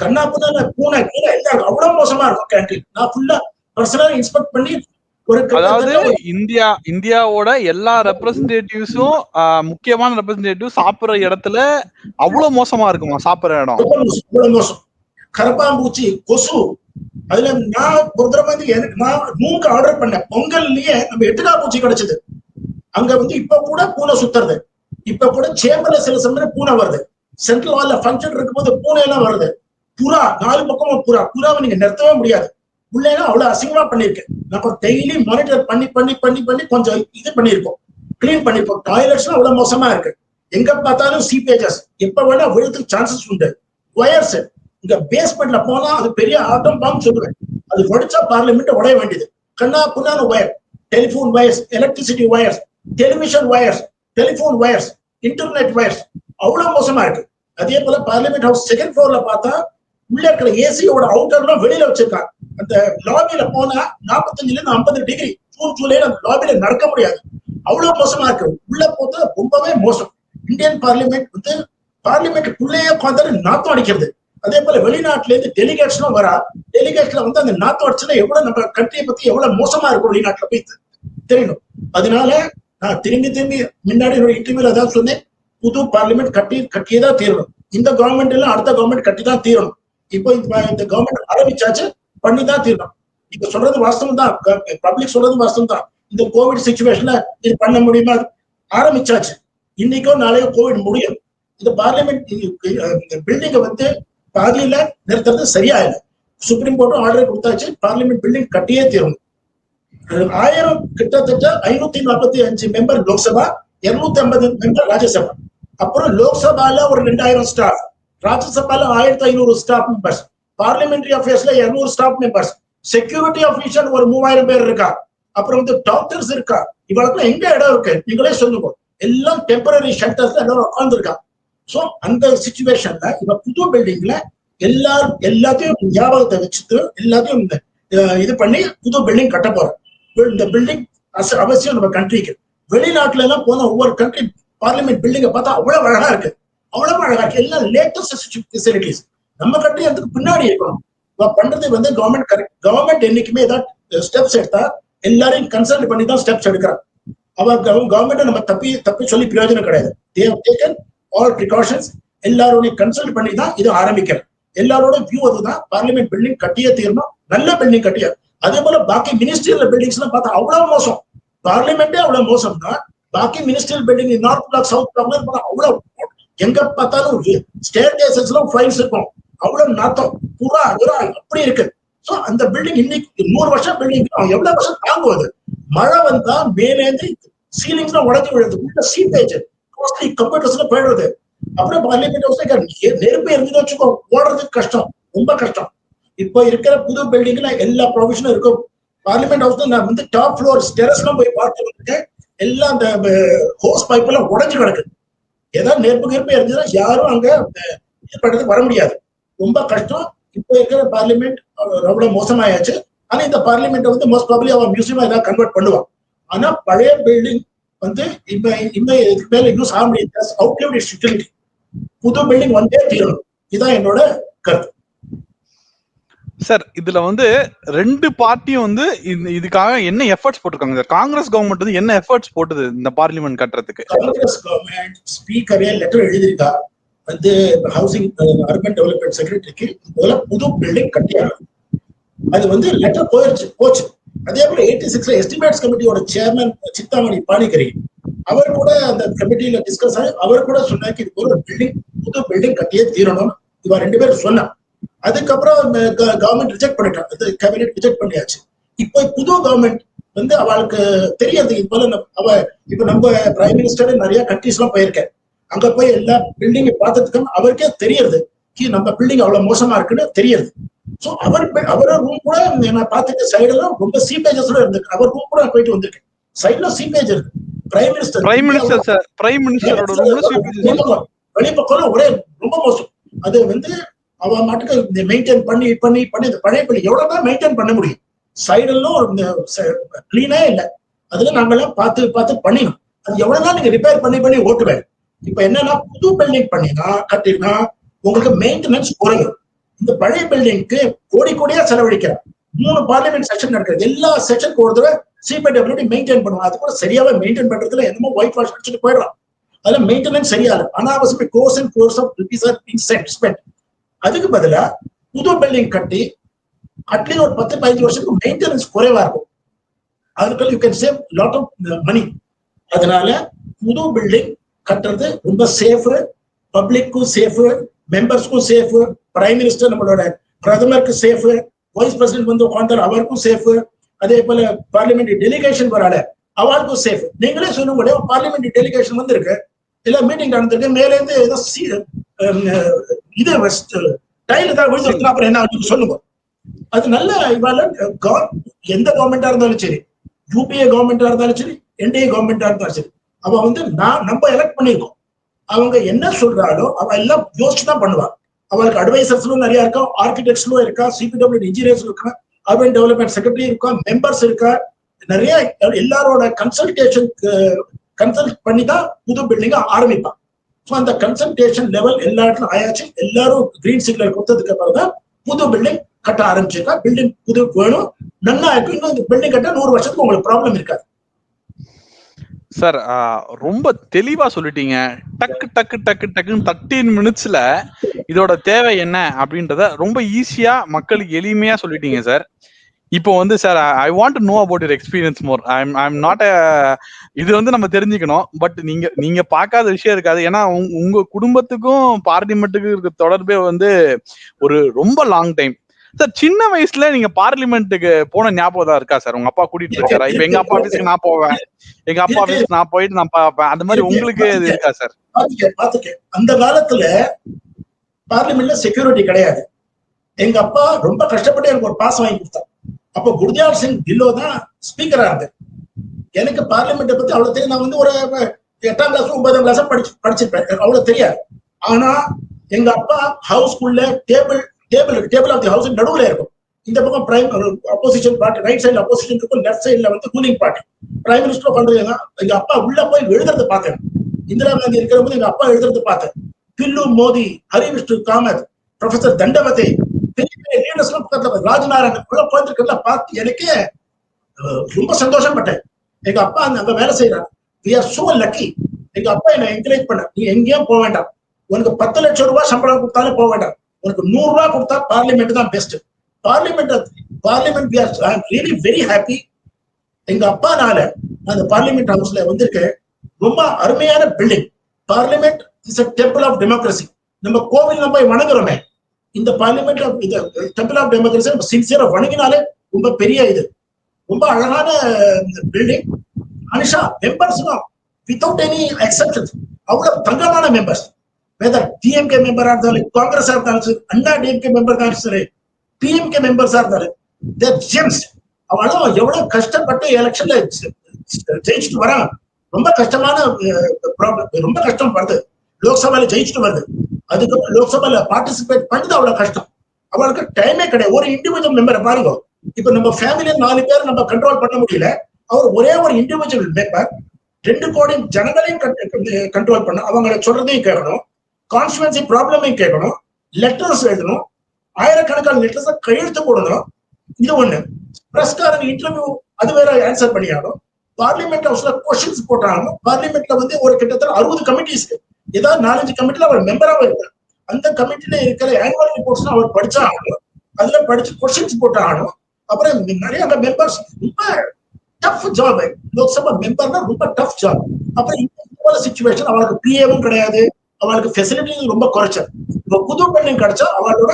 கண்ணாப்புதான, பூனை, கீழே எல்லாம் அவ்வளவு மோசமா இருக்கும் கேன்டீன். நான் ஃபுல்லா பர்சனலா இன்ஸ்பெக்ட் பண்ணி அதாவது இந்தியாவோட எல்லா ரெப்ரசன்டேட்டிவ்ஸும் முக்கியமான ரெப்ரசன்டேட்டிவ் சாப்பிடுற இடத்துல அவ்வளவு மோசமா இருக்குமா சாப்பிடுற இடம்? அவ்வளவு மோசம். கரப்பாம்பூச்சி, கொசு. அதுல நான் ஒரு தடவை வந்து நான் ரூம்க்கு ஆர்டர் பண்ணேன். பொங்கல்லயே நம்ம 8 பூச்சி கிடைச்சது. அங்க வந்து இப்ப கூட பூனை சுத்துறது. இப்ப கூட சேம்பர்ல சில சமயம் பூனை வருது. சென்ட்ரல் ஹால்ல ஃபங்க்ஷன் இருக்கும்போது பூனை எல்லாம் வருது. புறா 4 பக்கமும் புறாவை நீங்க நிறுத்தவே முடியாது. உள்ளேனா அவ்வளவு அசிங்கமா பண்ணிருக்கேன். நம்ம டெய்லி மானிட்டர் பண்ணி பண்ணி பண்ணி பண்ணி கொஞ்சம் இது பண்ணிருப்போம், கிளீன் பண்ணிருப்போம். டாய்லெட்ஸ் அவ்வளவு மோசமா இருக்கு. எங்க பார்த்தாலும் சீப்பேஜஸ், எப்ப வேணா விழுறதுக்கு சான்சஸ் உண்டு. ஒயர்ஸ் இங்க பேஸ்மெண்ட்ல போனா அது பெரிய ஆட்டம் பாம்பு சொல்லுவேன். அது உடைச்சா பார்லிமெண்ட் உடைய வேண்டியது. கண்ணா புண்ணான wire, telephone wires, electricity wires, television wires, telephone wires, internet wires அவ்வளவு மோசமா இருக்கு. அதே போல பார்லிமெண்ட் ஹவுஸ் செகண்ட் ஃப்ளோர்ல பார்த்தா உள்ள இருக்கிற ஏசியோட அவுட்டர்லாம் வெளியில வச்சிருக்காங்க. அந்த லாபியில போனா 45 இருந்து 50 டிகிரி ஜூன் ஜூலைல அந்த லாபியில நடக்க முடியாது, அவ்வளவு மோசமா இருக்கு. உள்ள போது ரொம்பவே மோசம். இந்தியன் பார்லிமெண்ட் வந்து பார்லிமெண்ட்டுக்குள்ளேயே உட்காந்து நாத்தம் அடிக்கிறது. அதே போல வெளிநாட்டுல இருந்து டெலிகேட்ஸ் எல்லாம் வரா, டெலிகேட்ஸ்ல வந்து அந்த நாத்தம் அடிச்சுன்னா எவ்வளவு நம்ம கண்ட்ரியை பத்தி எவ்வளவு மோசமா இருக்கும் வெளிநாட்டுல போய் தெரியணும். அதனால நான் திரும்பி திரும்பி முன்னாடி என்னோட இன்டர்வியூல அதான் சொன்னேன், புது பார்லிமெண்ட் கட்டியதான் தீரணும். இந்த கவர்மெண்ட் எல்லாம் அடுத்த கவர்மெண்ட் கட்டி தான் தீரணும். இப்போ இந்த கவர்மெண்ட் ஆரம்பிச்சாச்சு, பண்ணிதான் தீரணும். இப்ப சொல்றது வாஸ்தவம் தான், பப்ளிக் சொல்றது வாஸ்தவம் தான். இந்த கோவிட் சிச்சுவேஷன்ல இது பண்ண முடியுமா? ஆரம்பிச்சாச்சு, இன்னைக்கோ நாளையோ கோவிட் முடியும். இந்த பார்லிமெண்ட் பில்டிங்கை வந்து பாதியில நிறுத்துறது சரியா இல்லை. சுப்ரீம் கோர்ட்டும் ஆர்டர் கொடுத்தாச்சு, பார்லிமெண்ட் பில்டிங் கட்டியே தீரணும். 1000 கிட்டத்தட்ட 545 மெம்பர் லோக்சபா, 250 மெம்பர் ராஜ்யசபா. அப்புறம் லோக்சபால ஒரு 2000 ஸ்டாஃப், ராஜ்யசபால 1500 ஸ்டாஃப் மெம்பர்ஸ், பார்லிமெண்டரி அஃபேர்ஸ்ல 200 ஸ்டாஃப் மெம்பர்ஸ், செக்யூரிட்டி ஆபீசர் ஒரு 3000 பேர் இருக்கா. அப்புறம் வந்து டாக்டர்ஸ் இருக்கா. இவளுக்கு எங்க இடம் இருக்கு நீங்களே சொல்லுங்க. எல்லாம் டெம்பரரி ஷெல்டர்ஸ்ல எல்லாரும் உட்கார்ந்துருக்கா. சோ அந்த சிச்சுவேஷன்ல இப்ப புது பில்டிங்ல எல்லாத்தையும் ஞாபகத்தை வச்சுட்டு எல்லாத்தையும் இது பண்ணி புது பில்டிங் கட்ட போறோம். இந்த பில்டிங் அவசியம் நம்ம கண்ட்ரிக்கு. வெளிநாட்டுல எல்லாம் போன ஒவ்வொரு கண்ட்ரி பார்லிமெண்ட் பில்டிங்கை பார்த்தா அவ்வளவு அழகா இருக்கு, அவ்வளவு அழகா இருக்கு. எல்லாம் லேட்டஸ்ட் ஃபெசிலிட்டிஸ். நம்ம கண்ட்ரி அதுக்கு பின்னாடி இருக்கணும். பண்றது வந்து கவர்மெண்ட் கரெக்ட். கவர்மெண்ட் என்னைக்குமே ஏதாவது ஸ்டெப்ஸ் எடுத்தா எல்லாரையும் கன்சல்ட் பண்ணி தான் ஸ்டெப்ஸ் எடுக்கிறாங்க. கவர்மெண்ட் நம்ம தப்பி சொல்லி பிரயோஜனம் கிடையாது. they have taken all precautions. எல்லாரோட கன்சல்ட் பண்ணி தான் இது ஆரம்பிக்கிறேன். எல்லாரோட வியூ அதுதான், பார்லிமெண்ட் பில்டிங் கட்டியே தீரணும், நல்ல பில்டிங் கட்டிய. அதே போல பாக்கி மினிஸ்ட்ரியல் பில்டிங்ஸ் எல்லாம் பார்த்தா அவ்வளவு மோசம். பார்லிமெண்டே அவ்வளவு மோசம்னா பாக்கி ministerial building North Block South Block அவ்வளவு, எங்க பார்த்தாலும் ஸ்டேர் கேசஸ்ல ஃபைல்ஸ் இருக்கும், அவ்வளவு நாத்தம் புறா அப்படி இருக்கு. சோ அந்த பில்டிங் இன்னைக்கு 100 வருஷம் பில்டிங் எவ்வளவு வருஷம் தாங்குவது? மழை வந்தா மேலேந்து சீலிங்ஸ் உடஞ்சி விழுது, உள்ள சீப்பேஜ் காஸ்ட்லி கம்ப்யூட்டர்ஸ்ல போயிடுறது. அப்புறம் பார்லிமெண்ட் ஹவுஸ்ல நெருப்பு இருந்து வச்சுக்கோ, ஓடுறதுக்கு கஷ்டம், ரொம்ப கஷ்டம். இப்போ இருக்கிற புது பில்டிங்ல எல்லா ப்ரொவிஷனும் இருக்கும். பார்லிமெண்ட் ஹவுஸ்ல நான் வந்து டாப் ஃப்ளோர் டெரஸ் எல்லாம் போய் பார்த்துட்டு எல்லாம் அந்த ஹோஸ் பைப் எல்லாம் உடஞ்சு கிடக்கு. ஏதாவது நெருப்பு இருந்துச்சுன்னா யாரும் அங்க இது பண்றதுக்கு வர முடியாது, ரொம்ப கஷ்டம். இப்போ இருக்கிற பார்லிமெண்ட் அவ்வளவு மோசமாயாச்சு. ஆனா இந்த பார்லிமெண்ட் வந்து மோஸ்ட் ப்ராபபிலி அவன் மியூசியமா ஏதாவது கன்வெர்ட் பண்ணுவான். ஆனா பழைய பில்டிங் வந்து இதுக்கு மேல யூஸ் ஆக முடியாது. அவுட்லிவ்ட் இட்ஸ் யூட்டிலிட்டி. புது பில்டிங் வந்தே தீரணும். இதுதான் என்னோட கருத்து. சார், இதுல வந்து ரெண்டு பார்ட்டியும் வந்து இதுக்காக என்ன எஃபர்ட்ஸ் போட்டிருக்காங்க? காங்கிரஸ் கவர்மெண்ட் வந்து என்ன எஃபர்ட்ஸ் போட்டது இந்த பார்லிமெண்ட் கட்டுறதுக்கு? காங்கிரஸ் கவர்மெண்ட் ஸ்பீக்கரே லெட்டர் எழுதியிருக்கா வந்து ஹவுசிங் அர்பன் டெவலப்மெண்ட் செக்ரட்டரிக்கு புது பில்டிங் கட்டியாங்க. அது வந்து லெட்டர் போச்சு. அதே போல 86ல எஸ்டிமேட்ஸ் கமிட்டியோட சேர்மன் சித்தாமணி பாணிகரி அவர் கூட அந்த கமிட்டியில டிஸ்கஸ் ஆகி அவர் கூட சொன்னாக்கி இது ஒரு புது பில்டிங் கட்டியே தீரணும் இவ 2 பேரும் சொன்னா. அதுக்கப்புறம் கவர்மெண்ட் ரிஜெக்ட் பண்ணிட்டான், கேபினெட் ரிஜெக்ட் பண்ணியாச்சு. இப்போ புது கவர்மெண்ட் வந்து அவளுக்கு தெரியாது. இது போல இப்ப நம்ம பிரைம் மினிஸ்டர் நிறைய கண்ட்ரிஸ் எல்லாம் போயிருக்கேன், அங்க போய் எல்லா பில்டிங்கை பார்த்ததுக்கு அவருக்கே தெரியுது நம்ம பில்டிங் அவ்வளவு மோசமா இருக்குன்னு தெரியுது. சோ அவரோட ரூம் கூட நான் பார்த்துட்டு சைடெல்லாம் ரொம்ப சீப்பேஜஸ் இருந்திருக்கு. அவர் ரூம் கூட போயிட்டு வந்திருக்கேன், சைட்ல சீப்பேஜ் இருக்கு. பிரைம் மினிஸ்டரோட வெளிப்பக்கம் ஒரே ரொம்ப மோசம். அது வந்து அவ மாட்டுக்கு மெயின்டைன் பண்ணி பண்ணி பண்ணி இந்த பழைய பிள்ளை எவ்வளவுதான் மெயின்டைன் பண்ண முடியும்? சைடெல்லாம் கிளீனே இல்லை. அதுல நாங்கெல்லாம் பார்த்து பண்ணினோம். அது எவ்வளவுதான் நீங்க ரிப்பேர் பண்ணி ஓட்டுவேன். இப்ப என்னன்னா புது பில்டிங் கட்டினா உங்களுக்கு மெயின்டெனன்ஸ் குறையும். இந்த பழைய பில்டிங்க்கு கோடியா செலவழிக்கிறார். 3 பார்லிமெண்ட் செஷன் நடக்கிறது, எல்லா செஷனுக்கு ஒரு தடவை சிபிடபிள்யூடி மெயின்டைன் பண்ணுவோம். அது கூட சரியாவே மெயின்டைன் பண்றதுல என்னமோ ஒயிட் வாஷ் அடிச்சுட்டு போயிடலாம். அதுல மெயின்டெனன்ஸ் சரியா இல்லை, அனாவசியமா crores of rupees are being spent. அதுக்கு பதிலா புது பில்டிங் கட்டி அட்லீஸ்ட் ஒரு 10-15 வருஷத்துக்கு மெயின்டெனன்ஸ் குறைவா இருக்கும். அதுக்கு you can save lot of money. அதனால புது பில்டிங் கட்டுறது ரொம்ப சேஃப், பப்ளிக்கும் சேஃப், மெம்பர்ஸ்க்கும் சேஃப், பிரைம் மினிஸ்டர் நம்மளோட பிரதமருக்கு சேஃப், வைஸ் பிரசிடென்ட் வந்து உட்கார்ந்தாரு, அவருக்கும் சேஃப். அதே போல பார்லிமெண்ட் டெலிகேஷன் வரால அவளுக்கும் சேஃப். நீங்களே சொல்லுங்க, பார்லிமெண்ட் டெலிகேஷன் வந்து இருக்கு, இல்ல மீட்டிங் நடந்திருக்கு, மேல இருந்து ஏதோ இது டைல் ஏதாவது விழுந்து அப்புறம் என்ன சொல்லுங்க. அது நல்ல இவால எந்த கவர்மெண்டா இருந்தாலும் சரி, யூபிஏ கவர்மெண்டா இருந்தாலும் சரி, என்டிஏ கவர்மெண்டா இருந்தாலும் சரி, அவ வந்து நம்ம எலெக்ட் பண்ணிருக்கோம். அவங்க என்ன சொல்றாலோ அவ எல்லாம் யோசிச்சு தான் பண்ணுவாங்க. அவளுக்கு அட்வைசர்ஸ்லும் நிறைய இருக்கா, ஆர்கிடெக்ட்ஸ்லும் இருக்கா, சிபிடபிள்யூ இன்ஜினியர்ஸ் இருக்கா, அர்பன் டெவலப்மெண்ட் செக்ரட்டரி இருக்கா, மெம்பர்ஸ் இருக்கா, நிறைய எல்லாரோட கன்சல்ட் பண்ணி தான் புது பில்டிங் ஆரம்பிப்பான். ஸோ அந்த கன்சல்டேஷன் லெவல் எல்லா இடத்துலும் ஆயாச்சு. எல்லாரும் கிரீன் சிக்னல் கொடுத்ததுக்கு அப்புறம் தான் புது பில்டிங் கட்ட ஆரம்பிச்சிருக்கா. பில்டிங் புது வேணும், நல்லா இருக்கு. இன்னும் இந்த பில்டிங் கட்ட 100 வருஷத்துக்கு உங்களுக்கு ப்ராப்ளம் இருக்காது. சார் ரொம்ப தெளிவா சொல்லிட்டீங்க. டக்கு டக்கு டக்கு டக்குன்னு 13 மினிட்ஸ்ல இதோட தேவை என்ன அப்படின்றத ரொம்ப ஈஸியா மக்களுக்கு எளிமையா சொல்லிட்டீங்க சார். இப்போ வந்து sir I want to know about your experience more. I'm not இது வந்து நம்ம தெரிஞ்சுக்கணும். பட் நீங்க பார்க்காத விஷயம் இருக்காது. ஏன்னா உங்க குடும்பத்துக்கும் பார்லிமெண்ட்டுக்கும் இருக்க தொடர்பே வந்து ஒரு ரொம்ப லாங் டைம். சார் சின்ன வயசுல நீங்க பார்லிமெண்ட்டுக்கு போன ஞாபகம் தான் இருக்கா சார்? உங்க அப்பா கூட்டிட்டு போயிருக்காரா? இப்ப எங்க அப்பா ஆபீஸ்க்கு நான் போவேன், எங்க அப்பா ஆபீஸ்க்கு நான் போயிட்டு நான் பார்ப்பேன். அந்த மாதிரி உங்களுக்கு இது இருக்கா சார்? பாத்துக்கேன். அந்த காலத்துல பார்லிமெண்ட்ல செக்யூரிட்டி கிடையாது. எங்க அப்பா ரொம்ப கஷ்டப்பட்டு எனக்கு ஒரு பாஸ் வாங்கி கொடுத்தார். அப்போ குர்தியால் சிங் தில்லோ தான் ஸ்பீக்கரா இருந்தார். எனக்கு பார்லிமெண்ட் பத்தி அவ்வளவு தெரியும். நான் வந்து ஒரு 8ஆம் கிளாஸ் 9ஆம் கிளாஸ் படிச்சிருப்பேன், அவ்வளவு தெரியாது. ஆனா எங்க அப்பா ஹவுஸ்குள்ள டேபிள் ஆஃப் தி ஹவுஸ் நடுவுல இருக்கும். இந்த பக்கம் பிரைம் அப்போசிஷன் பார்ட்டி, ரைட் சைடுல அப்போசிஷன் இருக்கும், லெஃப்ட் சைடுல வந்து ரூலிங் பார்ட்டி. பிரைம் மினிஸ்டர் பண்றது எங்க அப்பா உள்ள போய் எழுதுறது பார்த்தேன். இந்திரா காந்தி இருக்கிற போது எங்க அப்பா எழுதுறது பார்த்தேன். பில்லு மோடி, ஹரிவிஷ்ணு காமத், ப்ரொஃபசர் தண்டவதே, பெரிய பெரிய லீடர்ஸ் பக்கத்துல ராஜ்நாராயணன் உள்ள போயிருக்கிறத பார்த்து எனக்கு ரொம்ப சந்தோஷப்பட்டேன். எங்க அப்பா அங்க வேலை செய்யறாங்க. We are so lucky. எங்க அப்பா என்ன என்கரேஜ் பண்ண, நீ எங்கேயும் போக வேண்டாம், உனக்கு 10 லட்சம் ரூபாய் சம்பளம் கொடுத்தாலும் போக வேண்டாம், உனக்கு 100 ரூபாய் கொடுத்தா பார்லிமெண்ட் தான் best. Parliament we are really very happy. எங்க அப்பானால அந்த பார்லிமெண்ட் ஹவுஸ்ல வந்திருக்கு. ரொம்ப அருமையான building. Parliament is a temple of democracy. நம்ம கோவில் நம்ம போய் வணங்குறோமே, இந்த பார்லிமெண்ட் டெம்பிள் ஆஃப் டெமோக்ரஸி நம்ம சின்சியரா வணங்கினாலே ரொம்ப பெரிய இது. ரொம்ப அழகான building. Anisha members without any exceptions அவ்வளவு தங்கமான மெம்பர்ஸ். வெதர் டிஎம்கே மெம்பரா இருந்தாலும், காங்கிரஸா இருந்தாலும் சரி, அண்ணா டிஎம்கே மெம்பர் இருந்தாலும் சரி, பிஎம்கே மெம்பர்ஸா இருந்தாலும், தேர் ஜெம்ஸ். அவளும் எவ்வளவு கஷ்டப்பட்டு எலெக்ஷன்ல ஜெயிச்சுட்டு வராங்க. ரொம்ப கஷ்டமான ப்ராப்ளம், ரொம்ப கஷ்டம் வருது. லோக்சபால ஜெயிச்சுட்டு வருது, அதுக்கப்புறம் லோக்சபால பார்ட்டிசிபேட் பண்ணது அவ்வளவு கஷ்டம். அவளுக்கு டைமே கிடையாது. ஒரு இண்டிவிஜுவல் மெம்பரை பாருங்க, இப்ப நம்ம ஃபேமிலியில 4 பேர் நம்ம கண்ட்ரோல் பண்ண முடியல. அவர் ஒரே ஒரு இண்டிவிஜுவல் மெம்பர் 2 கோடி ஜனங்களையும் கண்ட்ரோல் பண்ண, அவங்களை சொல்றதையும் கேட்கணும், கான்ஸ்டுவன்சி ப்ராப்ளமையும் கேட்கணும், லெட்டர்ஸ் எழுதணும், ஆயிரக்கணக்கான லெட்டர்ஸ் கையெழுத்து போடணும். இது ஒண்ணு. பிரஸ்காரங்க இன்டர்வியூ அது வேற ஆன்சர் பண்ணியாலும், பார்லிமெண்ட் ஹவுஸ்ல கொஸ்டின்ஸ் போட்டாலும், பார்லிமெண்ட்ல வந்து ஒரு கிட்டத்தட்ட 60 கமிட்டிஸ், ஏதாவது 4-5 கமிட்டில அவர் மெம்பராக இருக்கார். அந்த கமிட்டில இருக்கிற ஆனுவல் ரிப்போர்ட்ஸ் அவர் படிச்சா ஆகணும், அதுல படிச்சு கொஸ்டின்ஸ் போட்டா ஆகணும். அப்புறம் நிறைய அந்த மெம்பர்ஸ் ரொம்ப டஃப் ஜாப். லோக்சபா மெம்பர்னா ரொம்ப டஃப் ஜாப். அப்புறம் இந்த சிச்சுவேஷன் அவளுக்கு பிஏவும் கிடையாது, அவளுக்கு ஃபெசிலிட்டியும் ரொம்ப குறைச்சல். இப்போ புது பில்டிங் கிடைச்சா அவளோட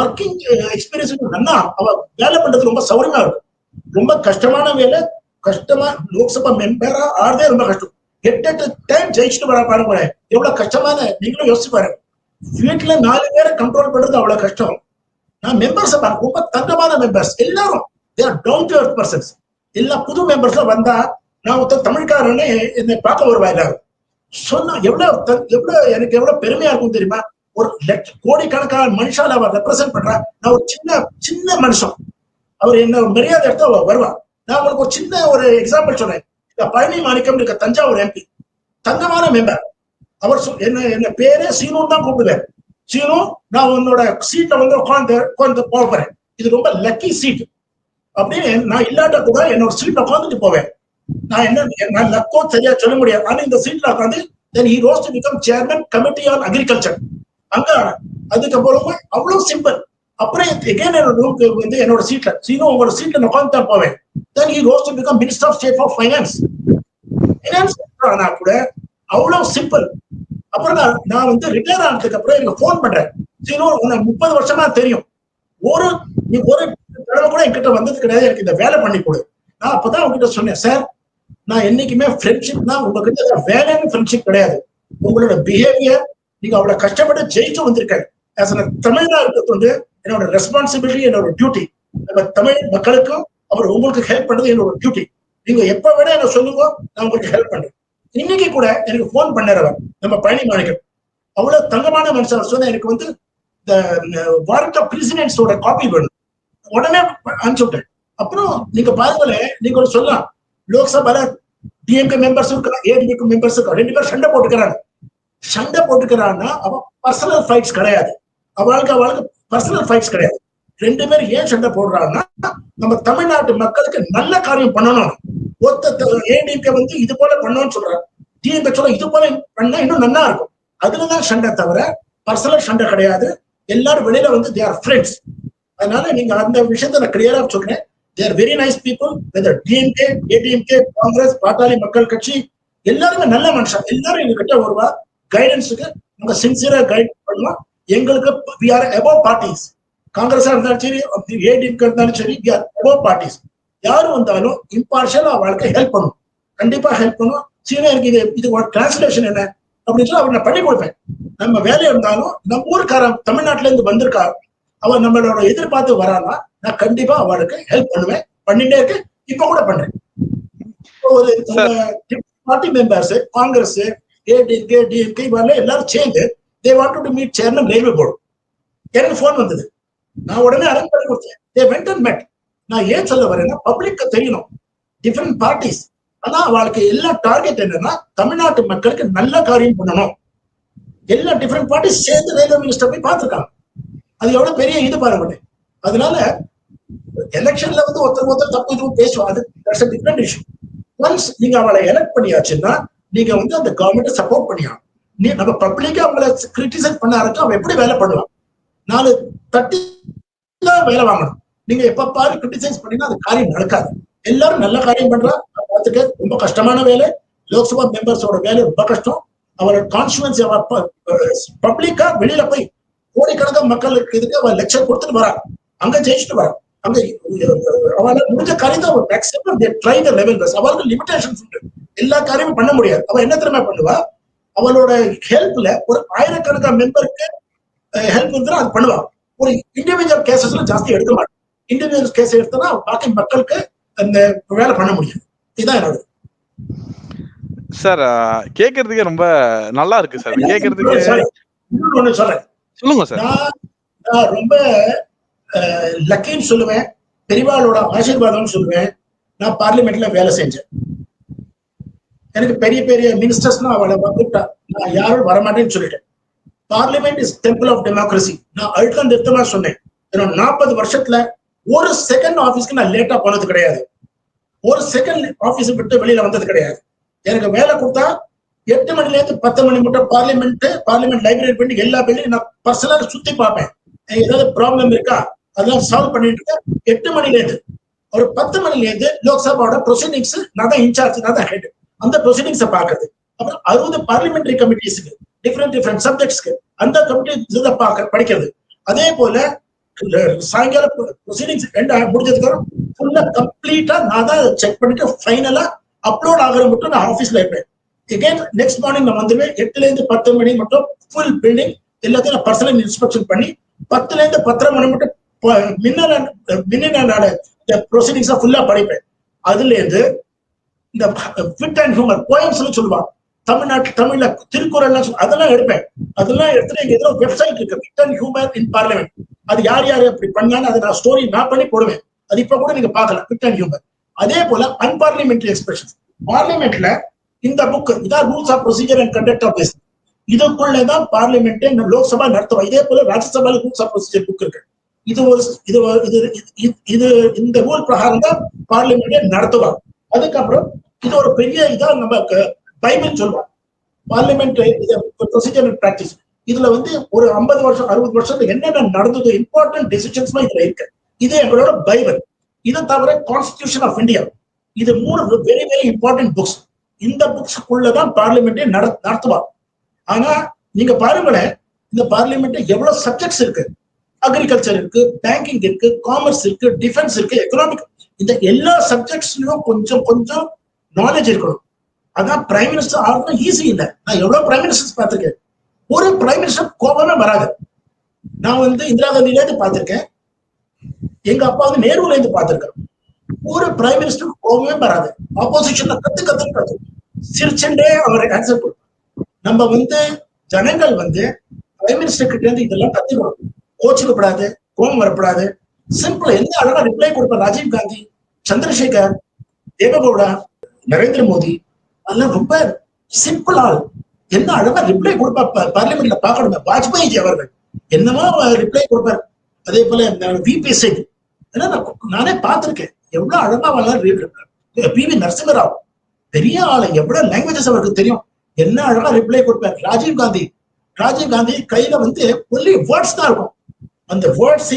ஒர்க்கிங் எக்ஸ்பீரியன்ஸ் நல்லா, அவ வேலை பண்றது ரொம்ப சௌரியமா இருக்கும். ரொம்ப கஷ்டமான வேலை, கஷ்டமா. லோக்சபா மெம்பரா ஆறதே ரொம்ப கஷ்டம். 8 டைம் ஜெயிச்சுட்டு வர பாருங்க, எவ்வளவு கஷ்டமான. நீங்களும் யோசிச்சு பாருங்க, வீட்டுல 4 பேரை கண்ட்ரோல் பண்றது அவ்வளவு கஷ்டம். நான் மெம்பர்ஸ் ரொம்ப தங்கமான மெம்பர்ஸ், எல்லாரும் டவுன் டு எர்த் பர்சன்ஸ். எல்லா புது மெம்பர்ஸ்ல வந்தா நான் ஒருத்தர் தமிழ்காரன்னு என்னை பார்க்க வருவா. எல்லாரும் சொன்னா எவ்வளவு எனக்கு எவ்வளவு பெருமையா இருக்கும் தெரியுமா? ஒரு கோடிக்கணக்கான மனுஷால அவர் ரெப்ரசென்ட் பண்றா. நான் ஒரு சின்ன மனுஷன், அவர் என்ன மரியாதை எடுத்து வருவா. நான் உங்களுக்கு ஒரு சின்ன ஒரு எக்ஸாம்பிள் சொல்றேன். பழனி மாணிக்கம் இருக்க தஞ்சாவூர் எம்பி, தங்கமான மெம்பர். அவர் என்ன பேரே சீனுன்னு தான் கூப்பிடுவார். சீனு, நான் உன்னோட சீட்டை வந்து உட்காந்து போறேன், இது ரொம்ப லக்கி சீட் அப்படின்னு. நான் இல்லாட்ட கூட என்னோட சீட்ல உட்காந்துட்டு போவேன். நான் லக்கோ சரியா சொல்ல முடியாது. ஆனா இந்த சீட்ல உட்காந்து then he rose to become chairman committee on agriculture. அங்க அதுக்கப்புறம் அவ்வளவு சிம்பிள். அப்புறம் எகைன் என்னோட ரூம்க்கு வந்து என்னோட சீட்ல, சீனோ உங்களோட சீட்ல உட்காந்து தான் போவேன். then he rose to become minister of state for finance. ஆனா கூட அவ்வளவு சிம்பிள். அப்புறம் நான் வந்து ரிட்டையர் ஆனதுக்கு அப்புறம் எனக்கு போன் பண்றேன், சீனோ உன்னை 30 வருஷமா தெரியும், ஒரு தடவை கூட என்கிட்ட வந்தது கிடையாது, எனக்கு இந்த வேலை பண்ணி கொடு. நான் அப்பதான் அவங்ககிட்ட சொன்னேன், சார் நான் என்னைக்குமே ஃப்ரெண்ட்ஷிப் தான், உங்ககிட்ட வேலைன்னு ஃப்ரெண்ட்ஷிப் கிடையாது. உங்களோட பிஹேவியர், நீங்க அவ்வளவு கஷ்டப்பட்டு ஜெயிச்சு வந்திருக்காரு. தமிழ்னா இருக்கிறது வந்து என்னோட ரெஸ்பான்சிபிலிட்டி, என்னோட டியூட்டி. நம்ம தமிழ் மக்களுக்கும் அவர் உங்களுக்கு ஹெல்ப் பண்றது என்னோட டியூட்டி. நீங்க எப்ப வேணா என்ன சொல்லுங்க, நான் உங்களுக்கு ஹெல்ப் பண்றேன். இன்னைக்கு கூட எனக்கு போன் பண்ணறவர் நம்ம பழனி மாணிக்கம், அவ்வளவு தங்கமான மனுஷன். சொன்ன எனக்கு வந்து இந்த வாரண்ட் ஆஃப் பிரசிடென்ட்ஸோட காப்பி வேணும், உடனே அனுப்பிச்சுட்டேன். அப்புறம் நீங்க பாருங்களேன், நீங்க ஒரு சொல்லலாம், லோக்சபால டிஎம்கே மெம்பர்ஸ் இருக்கிறாங்க, ஏடிஎம்கே மெம்பர்ஸ் இருக்காங்க, 2 பேரும் சண்டை போட்டுக்கிறாங்க. சண்டை போட்டுக்கிறான்னா அவன் பர்சனல் ஃபைட்ஸ் கிடையாது, அவளுக்கு பர்சனல் ஃபைட்ஸ் கிடையாது. 2 பேரும் ஏன் சண்டை போடுறாங்கன்னா, நம்ம தமிழ்நாட்டு மக்களுக்கு நல்ல காரியம் பண்ணணும். ஒருத்த ஏடிஎம்கே வந்து இது போல பண்ணணும்னு சொல்றாங்க, டிஎம்கே சொல்ல இது போல பண்ணா இன்னும் நல்லா இருக்கும். அதுலதான் சண்டை தவிர பர்சனல் சண்டை கிடையாது. எல்லாரும் வெளியில வந்து தே ஆர் ஃப்ரெண்ட்ஸ். அதனால நீங்க அந்த விஷயத்த நான் கிளியரா சொல்றேன். They are very nice people. Whether DMK, ADMK, Congress, Pattali Makkal Katchi, எல்லாருமே நல்ல மனுஷன். எல்லாரும் எங்ககிட்ட வருவா, கைடன்ஸுக்கு நம்ம சின்சியரா கைட் பண்ணலாம். எங்களுக்கு we are above parties. காங்கிரஸா இருந்தாலும் சரி, ஏடிஎம்கே இருந்தாலும் சரி, we are above parties. யாரு வந்தாலும் இம்பார்ஷியலா அவளுக்கு ஹெல்ப் பண்ணும், கண்டிப்பா ஹெல்ப் பண்ணும். சீனியருக்கு இது டிரான்ஸ்லேஷன் என்ன அப்படின்னு சொல்லி அவர் நான் பண்ணி கொடுப்பேன். நம்ம வேலை இருந்தாலும் நம்ம ஊருக்காரன் தமிழ்நாட்டுல இருந்து வந்திருக்கா, அவன் நம்மளோட எதிர்பார்த்து வரானா, நான் கண்டிப்பா அவளுக்கு ஹெல்ப் பண்ணுவேன், பண்ணிட்டே இருக்கேன், இப்ப கூட பண்றேன். ஒரு party members, Congress, ADMK, DMK இவரெல்லாம் எல்லாரும் சேர்ந்து they wanted to meet chairman railway board. எனக்கு போன் வந்தது, நான் உடனே அரேஞ்ச் பண்ணி கொடுத்தேன். they went and met. நான் ஏன் சொல்ல வரேன்னா, பப்ளிக்கு தெரியணும் டிஃபரெண்ட் பார்ட்டிஸ், ஆனா அவளுக்கு எல்லா டார்கெட் என்னன்னா தமிழ்நாட்டு மக்களுக்கு நல்ல காரியம் பண்ணணும். எல்லா டிஃபரெண்ட் பார்ட்டிஸ் சேர்ந்து ரயில்வே மினிஸ்டர் போய் பார்த்திருக்காங்க. அது எவ்வளவு பெரிய இது பாருங்க. அதனால எலெக்ஷன்ல வந்து ஒருத்தர் தப்பு இதுவும் பேசுவோம், அது that's a different issue. Once நீங்க அவளை எலெக்ட் பண்ணியாச்சுன்னா நீங்க வந்து அந்த கவர்மெண்ட் சப்போர்ட் பண்ணியாகும். நம்ம பப்ளிக்கா அவங்களை கிரிட்டிசைஸ் பண்ண ஆரம்பிச்சா அவன் எப்படி வேலை பண்ணுவான்? 4 தட்டி தான் வேலை வாங்கணும். நீங்க எப்ப பாரு கிரிட்டிசைஸ் பண்ணினா அது காரியம் நடக்காது. எல்லாரும் நல்ல காரியம் பண்றா, பார்த்துக்க. ரொம்ப கஷ்டமான வேலை, லோக்சபா மெம்பர்ஸோட வேலை ரொம்ப கஷ்டம். அவரோட கான்ஸ்டுவன்சி பப்ளிக்கா வெளியில போய் கோடிக்கணக்கான மக்களுக்கு இதுக்கு அவன் லெக்சர் கொடுத்துட்டு வரா, அங்க ஜெயிச்சுட்டு வரா. அங்க அவளால முடிஞ்ச காரியம் தான் maximum they try the level best. அவளுக்கு லிமிடேஷன்ஸ் உண்டு, எல்லா காரியமும் பண்ண முடியாது. அவ என்ன திறமை பண்ணுவா, அவளோட ஹெல்ப்ல ஒரு ஆயிரக்கணக்கான மெம்பருக்கு ஹெல்ப் வந்து அது பண்ணுவா. ஒரு இண்டிவிஜுவல் கேசஸ்ல ஜாஸ்தி எடுக்க மாட்டேன். இண்டிவிஜுவல் கேஸ் எடுத்தா பாக்கி மக்களுக்கு அந்த வேலை பண்ண முடியும். இதுதான் என்னோட சார். கேக்குறதுக்கே ரொம்ப நல்லா இருக்கு சார். கேக்குறதுக்கு ஒண்ணு சொல்றேன், சொல்லுங்க சார். நான் ரொம்ப லக்கின்னு சொல்லுவேன், பெரியவாளோட ஆசீர்வாதம்னு சொல்லுவேன். நான் பார்லிமெண்ட்ல வேலை செஞ்சேன். எனக்கு பெரிய பெரிய மினிஸ்டர்ஸ்னா அவளை கூப்பிட்டா நான் யாரும் வரமாட்டேன்னு சொல்லிட்டேன். Parliament is temple of democracy. நான் அழுத்தம் திருத்தமா சொன்னேன். 40 வருஷத்துல ஒரு செகண்ட் ஆபீஸ்க்கு நான் லேட்டா போனது கிடையாது, ஒரு செகண்ட் ஆபீஸ் விட்டு வெளியில வந்தது கிடையாது. எனக்கு வேலை கொடுத்தா 8 மணில இருந்து 10 மணி மட்டும் பார்லிமெண்ட் லைப்ரரி பண்ணி எல்லா பில்லையும் நான் பர்சனலா சுத்தி பார்ப்பேன். ஏதாவது ப்ராப்ளம் இருக்கா அதெல்லாம் சால்வ் பண்ணிட்டு இருக்கேன். 8 மணில இருந்து ஒரு 10 மணில இருந்து லோக்சபாவோட ப்ரொசீடிங்ஸ் நான் தான் இன்சார்ஜ், நான் தான் ஹெட். அந்த ப்ரொசீடிங்ஸை பாக்குறது. அப்புறம் 60 பார்லிமெண்டரி கமிட்டிஸ்க்கு டிஃப்ரெண்ட் சப்ஜெக்ட்ஸ்க்கு அந்த கமிட்டி படிக்கிறது. அதே போல சாயங்கால ப்ரொசீடிங்ஸ் முடிஞ்சதுக்கு ஃபுல்லா கம்ப்ளீட்டா நான் தான் செக் பண்ணிட்டு ஃபைனலா அப்லோட் ஆகிற மட்டும் நான் ஆபீஸ்ல இருப்பேன். எகைன் நெக்ஸ்ட் மார்னிங் நான் வந்துடுவேன். 8ல இருந்து 10 மணி மட்டும் ஃபுல் பில்டிங் எல்லாத்தையும் நான் பர்சனல் இன்ஸ்பெக்ஷன் பண்ணி 10ல இருந்து 10:30 மணி மட்டும் மின்னலான ப்ரொசீடிங்ஸா ஃபுல்லா படிப்பேன். அதுல இருந்து இந்த ஃபிட் அண்ட் ஹியூமர் போயம்ஸ்னு சொல்லுவாங்க, தமிழ்ல திருக்குறள் அதெல்லாம் எடுப்பேன். அதெல்லாம் எடுத்துட்டு எங்க எதிர வெப்சைட் இருக்கு, fit and humour in parliament. அது யார் அப்படி பண்ணான்னு அதை நான் ஸ்டோரி நான் பண்ணி போடுவேன். அது இப்ப கூட நீங்க பார்க்கலாம், ஃபிட் அண்ட் ஹியூமர். அதே போல அன்பார்லிமெண்டரி எக்ஸ்பிரஷன்ஸ் பார்லிமெண்ட்ல இந்த புக் இதான் rules of procedure and conduct of business. இதுக்குள்ளதான் பார்லிமெண்ட் லோக்சபா நடத்துவா. இதே போல Rajya Sabha rules of procedure book இருக்கு. இந்த ரூல் பிரகாரம் தான் பார்லிமெண்ட் நடத்துவாங்க. அதுக்கப்புறம் இது ஒரு பெரிய இதா நம்ம பைபிள் சொல்லுவோம், பார்லிமெண்ட் ப்ரொசீஜர் அண்ட் பிராக்டிஸ். இதுல வந்து ஒரு 50 வருஷம் 60 வருஷத்துல என்னென்ன நடந்தது இம்பார்ட்டன்ட் டெசிஷன்ஸ் இதுல இருக்கு. இது எங்களோட பைபிள். இதை தவிர கான்ஸ்டிடியூஷன் ஆஃப் இந்தியா. இது 3 வெரி வெரி இம்பார்ட்டன்ட் புக்ஸ். இந்த புக்ஸ்க்குள்ளதான் பார்லிமெண்டே நடத்துவாங்க. ஆனா நீங்க பாருங்களேன், இந்த பார்லிமெண்ட் எவ்வளவு சப்ஜெக்ட்ஸ் இருக்கு. அக்ரிகல்ச்சர் இருக்கு, பேங்கிங் இருக்கு, காமர்ஸ் இருக்கு, டிஃபென்ஸ் இருக்கு, எக்கனாமிக், இந்த எல்லா சப்ஜெக்ட்ஸ்லயும் கொஞ்சம் கொஞ்சம் நாலேஜ் இருக்கணும். அதான் பிரைம் மினிஸ்டர் ஆகணும் ஈஸி இல்லை. நான் எவ்வளவு பிரைம் மினிஸ்டர்ஸ் பார்த்திருக்கேன். ஒரு பிரைம் மினிஸ்டர் கோபமே வராது. நான் வந்து இந்திரா காந்தில இருந்து பார்த்திருக்கேன், எங்க அப்பா வந்து நேருல இருந்து பார்த்திருக்கேன். ஒரு பிரைம் மினிஸ்டர் கோபமே வராது. ஆப்போசிஷன்ல கத்து சிரிச்சுட்டே அவர் ஆன்சர் கொடுப்பார். நம்ம வந்து ஜனங்கள் வந்து பிரைம் மினிஸ்டர் கிட்ட இருந்து இதெல்லாம் கத்துக்கணும். கோச்சுக்கப்படாது, கோபம் வரப்படாது. சிம்பிள் எந்த அழகா ரிப்ளை கொடுப்பார். ராஜீவ் காந்தி, சந்திரசேகர், தேவகவுடா, நரேந்திர மோடி, அதெல்லாம் ரொம்ப சிம்பிள் ஆள். என்ன அழகா ரிப்ளை கொடுப்பார். பார்லிமெண்ட்ல பாக்கணும். வாஜ்பாய் அவர்கள் என்னமோ ரிப்ளை கொடுப்பார். அதே போல விபி சிங், நானே பார்த்திருக்கேன் எவ்வளவு அழகா பி.வி. நரசிம்மராவ் பெரிய ஆளு, எவ்வளவு லாங்குவேஜஸ் அவருக்கு தெரியும், என்ன அழகா ரிப்ளை கொடுப்பார். ராஜீவ் காந்தி கையில வந்து ஒன்லி வேர்ட்ஸ் தான் இருக்கும். அந்த வேர்ட்ஸ்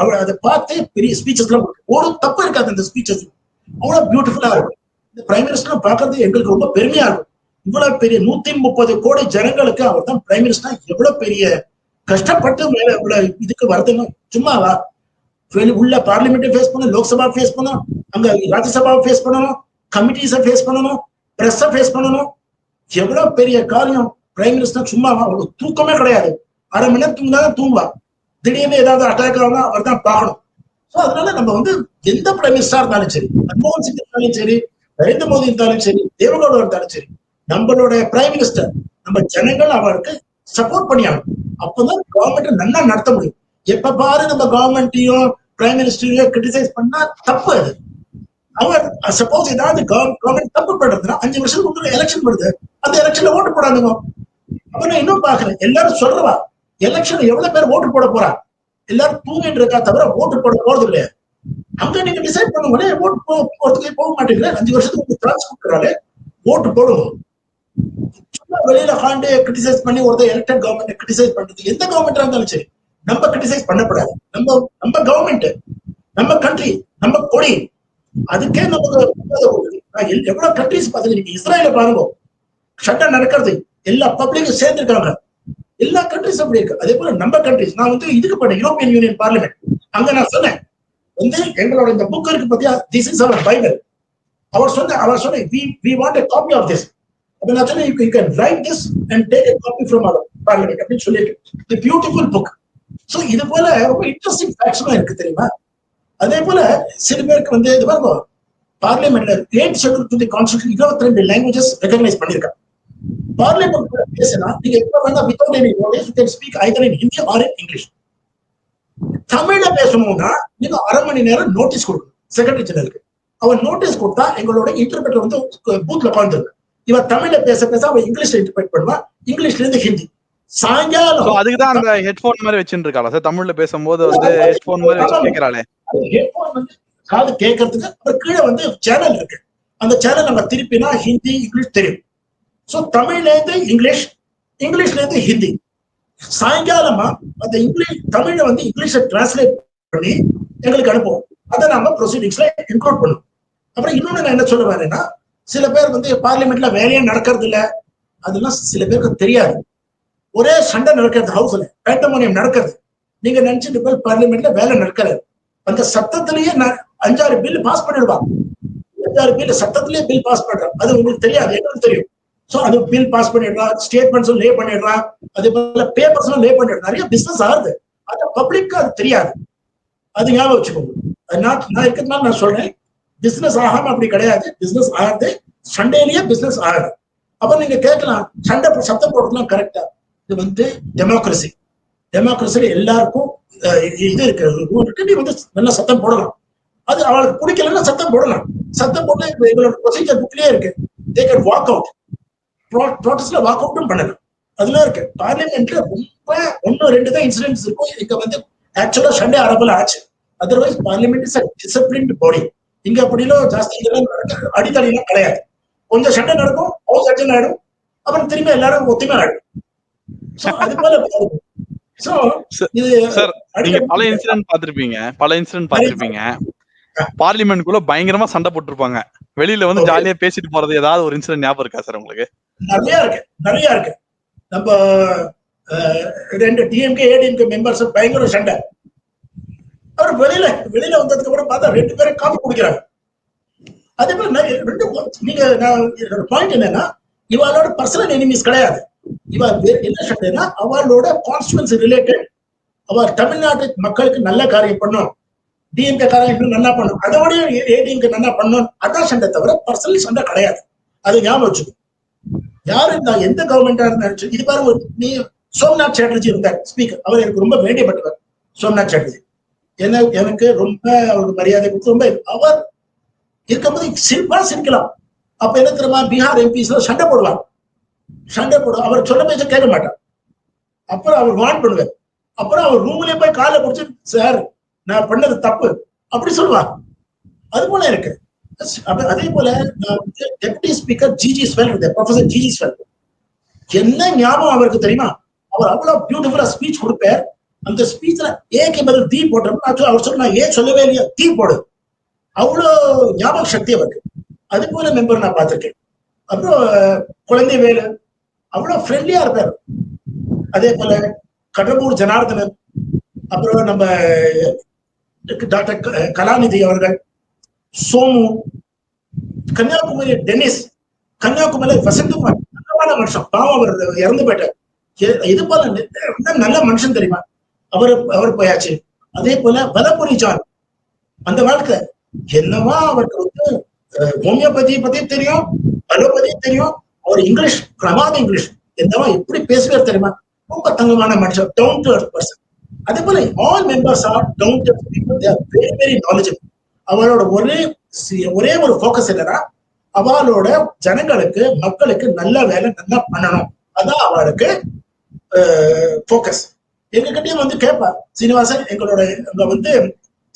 அவர் அதை பார்த்து பெரிய ஸ்பீச்சஸ் எல்லாம் ஒரு தப்பு இருக்காது. அந்த ஸ்பீச்சஸ் அவ்வளவு பியூட்டிஃபுல்லா இருக்கும். இந்த பிரைம் மினிஸ்டர் பார்க்கறது எங்களுக்கு ரொம்ப பெருமையா இருக்கும். இவ்வளவு பெரிய 130 கோடி ஜனங்களுக்கு அவர் தான் பிரைம் மினிஸ்டர். எவ்வளவு பெரிய கஷ்டப்பட்டு மேல இவ்வளவு இதுக்கு வருதுன்னு சும்மாவா? உள்ள பார்லிமெண்ட் ஃபேஸ் பண்ணணும், லோக்சபா ஃபேஸ் பண்ணணும், அங்க ராஜ்யசபாவை ஃபேஸ் பண்ணணும், கமிட்டிஸை ஃபேஸ் பண்ணணும், பிரஸ் ஃபேஸ் பண்ணணும். எவ்வளவு பெரிய காரியம். பிரைம் மினிஸ்டர் சும்மாவா? அவங்களுக்கு தூக்கமே கிடையாது. அரை மணி நேரம் தூங்கினாதான் தூங்குவா. திடீர்னு ஏதாவது அட்டாக் ஆகணும், அவர் தான் பார்க்கணும். ஸோ அதனால நம்ம வந்து எந்த பிரைம் மினிஸ்டரா இருந்தாலும் சரி, மன்மோகன் சிங் இருந்தாலும் சரி, நரேந்திர மோடி இருந்தாலும் சரி, தேவகவுடா இருந்தாலும் சரி, நம்மளோட பிரைம் மினிஸ்டர் நம்ம ஜனங்கள் அவருக்கு சப்போர்ட் பண்ணியாகணும். அப்பதான் கவர்மெண்ட் நல்லா நடத்த முடியும். எப்ப பாரு நம்ம கவர்மெண்ட்டையும் பிரைம் மினிஸ்டரையும் கிரிட்டிசைஸ் பண்ணா தப்பு. அது அவர் சப்போஸ் ஏதாவது கவர்மெண்ட் தப்பு பண்றதுன்னா 5 வருஷத்துக்கு முன்னாடி எலெக்ஷன் வருது, அந்த எலெக்ஷன்ல ஓட்டு போடாதுங்க. அப்ப நான் இன்னும் பாக்குறேன், எல்லாரும் சொல்றவா எலெக்ஷன் எவ்வளவு பேர் ஓட்டு போட போறா? எல்லாரும் தூங்கிட்டு இருக்கா தவிர ஓட்டு போட போறது இல்லையா? அங்க நீங்க டிசைட் பண்ணுங்களே, ஓட்டு போறதுக்கு போக மாட்டேங்குது. 5 வருஷத்துக்கு சான்ஸ் கொடுக்குறாரு, ஓட்டு போடுவோம். சும்மா வெளியில காண்டு கிரிட்டிசைஸ் பண்ணி ஒருத்தர் எலெக்டட் கவர்மெண்ட் கிரிட்டிசைஸ் பண்றது எந்த கவர்மெண்டா இருந்தாலும் சரி நம்ம கிரிட்டிசைஸ் பண்ணக்கூடாது. நம்ம கவர்மெண்ட், நம்ம கண்ட்ரி, நம்ம கொடி, அதுக்கே நமக்கு எவ்வளவு கண்ட்ரிஸ் பாத்தீங்க. நீங்க இஸ்ரேல பாருங்க, சட்டம் நடக்கிறது, எல்லா பப்ளிக்கும் சேர்ந்திருக்காங்க. எல்லா கண்ட்ரிஸ் அப்படி இருக்கு. அதே போல நம்ம கண்ட்ரிஸ், நான் வந்து இதுக்கு பண்ணேன் யூரோப்பியன் யூனியன் பார்லிமெண்ட், அங்க நான் சொன்னேன் வந்து எங்களோட இந்த புக் இருக்கு பாத்தியா, திஸ் இஸ் அவர் பைபிள். அவர் சொன்ன we want a copy of this. அப்ப நான் சொன்னேன் you can write this and take a copy from our parliament அப்படின்னு சொல்லிட்டு, the beautiful book. சோ இது போல ரொம்ப இன்ட்ரெஸ்டிங் ஃபேக்ட்ஸ்லாம் இருக்கு தெரியுமா? அதே போல சில பேருக்கு வந்து இது பாருங்க, பார்லிமெண்ட்ல 8 schedule to the constitution 22 languages recognise பண்ணிருக்காங்க. பார்லிமெண்ட் பேசினா நீங்க எப்ப வேணா without any notice you can speak either in Hindi or in English. தமிழ்ல பேசணும்னா நீங்க அரை மணி நேரம் நோட்டீஸ் கொடுக்கணும் செக்ரட்டரி ஜெனரலுக்கு. அவர் நோட்டீஸ் கொடுத்தா எங்களோட இன்டர்பிரட்டர் வந்து பூத்ல உட்காந்துருக்கு. இவன் தமிழ்ல பேச அவன் இங்கிலீஷ்ல இன்டர்பிரேட் பண்ணுவா, இங்கிலீஷ்ல இருந்து ஹிந்தி. சாயங்காலம் அதுக்குதான் அந்த ஹெட்போன் மாதிரி வச்சுட்டு இருக்காளா சார்? தமிழ்ல பேசும்போது வந்து ஹெட்போன் மாதிரி வச்சு கேட்கறாளே. ஹெட்போன் வந்து காது கேட்கறதுக்கு. அப்புறம் கீழே வந்து சேனல் இருக்கு, அந்த சேனல் நம்ம திருப்பினா ஹிந்தி இங்கிலீஷ் தெரியும். சோ தமிழ்ல இருந்து இங்கிலீஷ், இங்கிலீஷ்ல இருந்து ஹிந்தி. சாயங்காலமா அந்த இங்கிலீஷ் தமிழ்ல வந்து இங்கிலீஷை டிரான்ஸ்லேட் பண்ணி எங்களுக்கு அனுப்புவோம். அதை நாம ப்ரொசீடிங்ஸ்ல இன்க்ளூட் பண்ணுவோம். அப்புறம் இன்னொன்னு நான் என்ன சொல்ல வரேன்னா, சில பேர் வந்து பார்லிமெண்ட்ல வேலையே நடக்கிறது இல்ல, அதெல்லாம் சில பேருக்கு தெரியாது. ஒரே சண்டை நடக்கிறது, ஹவுஸ்ல பேண்டமோனியம் நடக்கிறது. நீங்க நினைச்சிட்டு போய் பார்லிமெண்ட்ல வேலை நடக்கிறது. அந்த சத்தத்திலேயே 5-6 பில் பாஸ் பண்ணிடுவாங்க. 5-6 பில் சத்தத்திலேயே பில் பாஸ் பண்றான். அது உங்களுக்கு தெரியாது, எங்களுக்கு தெரியும். சோ அது பில் பாஸ் பண்ணிடுறான், ஸ்டேட்மெண்ட்ஸும் லே பண்ணிடுறான், அதே போல பேப்பர்ஸும் லே பண்ணிடுறான். நிறைய பிசினஸ் ஆகுது, அது பப்ளிக்கு அது தெரியாது. அது ஞாபகம் வச்சுக்கோங்க. நான் இருக்கிறதுனால நான் சொல்றேன், பிசினஸ் ஆகாம அப்படி கிடையாது. பிசினஸ் ஆகுது, சண்டேலயே பிசினஸ் ஆகுது. அப்ப நீங்க கேட்கலாம், சண்டை சத்தம் போடுறதுலாம் கரெக்டா? இது வந்து டெமோக்ரஸி. டெமோக்ரஸில எல்லாருக்கும் இது இருக்கு, நீ வந்து நல்லா சத்தம் போடலாம். அது அவளுக்கு பிடிக்கலன்னா சத்தம் போடலாம். சத்தம் போட்டு எங்களோட ப்ரொசீஜர் புக்லயே இருக்கு. தே கேன் வாக் அவுட், ப்ரோட்டஸ்ட்ல வாக் அவுட்டும் பண்ணலாம். அதெல்லாம் இருக்கு. பார்லிமெண்ட்ல ரொம்ப 1-2 தான் இன்சிடென்ட்ஸ் இருக்கும். இங்க வந்து ஆக்சுவலா சண்டே அரபுல ஆச்சு. அதர்வைஸ் பார்லிமெண்ட் இஸ் டிசிப்ளின்ட் பாடி. இங்க அப்படிலாம் ஜாஸ்தி அடித்தடிலாம் கிடையாது. கொஞ்சம் சண்டை நடக்கும், ஹவுஸ் அட்ஜன் ஆயிடும், அப்புறம் திரும்பி எல்லாரும் ஒத்துமை ஆயிடும். சோ அது போல பல இன்சிடென்ட் பாத்திருப்பீங்க. பார்லிமெண்ட்குள்ள பயங்கரமா சண்டை போட்டுருப்பாங்க. வெளியில வந்து ஜாலியா பேசிட்டு போறது ஏதாவது ஒரு இன்சிடென்ட் ஞாபகம் இருக்கா சார் உங்களுக்கு? நிறைய இருக்கு. நம்ம ரெண்டு டிஎம்கே ஏடிஎம்கே மெம்பர்ஸ் பயங்கர சண்டை. அவர் வெளியில வந்ததுக்கு அப்புறம் பார்த்தா ரெண்டு பேரும் காப்பி குடிக்கிறாங்க. அதே மாதிரி நீங்க என்னோட பாயிண்ட் என்னன்னா, இவாளோட பர்சனல் எனிமீஸ் கிடையாது. இவ என்ன சண்டைன்னா அவளோட கான்ஸ்டிடுவன்சி ரிலேட்டட். அவர் தமிழ்நாட்டு மக்களுக்கு நல்ல காரியம் பண்ணும், டிஎம்கே காரியம் இன்னும் நல்லா பண்ணும், அதோட ஏடிஎம்கே நல்லா பண்ணும், அதான் சண்டை தவிர பர்சனல் சண்டை கிடையாது. அது ஞாபகம் வச்சுக்கணும். யாரு நான் எந்த கவர்மெண்டா இருந்தாலும் இது பாருங்க, நீ சோம்நாத் சாட்டர்ஜி இருந்தார் ஸ்பீக்கர், அவர் எனக்கு ரொம்ப வேண்டியப்பட்டவர். சோம்நாத் சாட்டர்ஜி எனக்கு ரொம்ப அவருக்கு மரியாதை கொடுத்து ரொம்ப அவர் இருக்கும்போது சிரிக்கலாம். அப்ப என்ன தெரியுமா, பீகார் எம்பிஸ் சண்டை போடுவார். அவர் சொன்ன பேச்ச கேட்க மாட்டார். அப்புறம் அவர் வார்ன் பண்ணுவார். அப்புறம் அவர் ரூம்லயே போய் காலை பிடிச்சி, சார் நான் பண்ணது தப்பு அப்படி சொல்லுவார். அது போல இருக்கு. அதே போல deputy speaker G G Swell, professor G G Swell, என்ன ஞாபகம் அவருக்கு தெரியுமா, அவர் அவ்வளவு பியூட்டிஃபுல்லா ஸ்பீச் கொடுப்பார். அந்த ஸ்பீச்ல ஏக்கு பதில் தீ போட்டோம். அவர் சொன்ன ஏ சொல்லவே இல்லையா, தீ போடு. அவ்வளோ ஞாபக சக்தி அவருக்கு. அது போல மெம்பர் நான் பார்த்திருக்கேன். அப்புறம் குழந்தை வேலு அவ்வளவு ஃப்ரெண்ட்லியா இருப்பார். அதே போல கடம்பூர் ஜனார்தனன், அப்புறம் நம்ம டாக்டர் கலாநிதி அவர்கள், சோமு, கன்னியாகுமரி டென்னிஸ், கன்னியாகுமரி வசந்தகுமார், நல்லமான மனுஷன். பாவம் அவர் இறந்து போயிட்டார். இது போல நல்ல மனுஷன் தெரியுமா, அவர் போயாச்சு. அதே போல வலப்புரி ஜான், அந்த வாழ்க்கை என்னவா அவருக்கு வந்து ஹோமியோபதி பத்தி தெரியும், அலோபதி தெரியும். அவர் இங்கிலீஷ் பிரமாத இங்கிலீஷ், என்னவா எப்படி பேசுவார் தெரியுமா, ரொம்ப தங்கமான மனுஷன், டவுன் டு எர்த் பர்சன். அதே போல all members are down to earth people, they are very very knowledgeable. அவளோட ஒரே ஒரு ஃபோக்கஸ் என்னன்னா, அவளோட ஜனங்களுக்கு மக்களுக்கு நல்ல வேலை நல்லா பண்ணணும், அதான் அவளுக்கு ஃபோக்கஸ். எங்ககிட்டயும் வந்து கேட்பா, சீனிவாசன் எங்களோட அங்க வந்து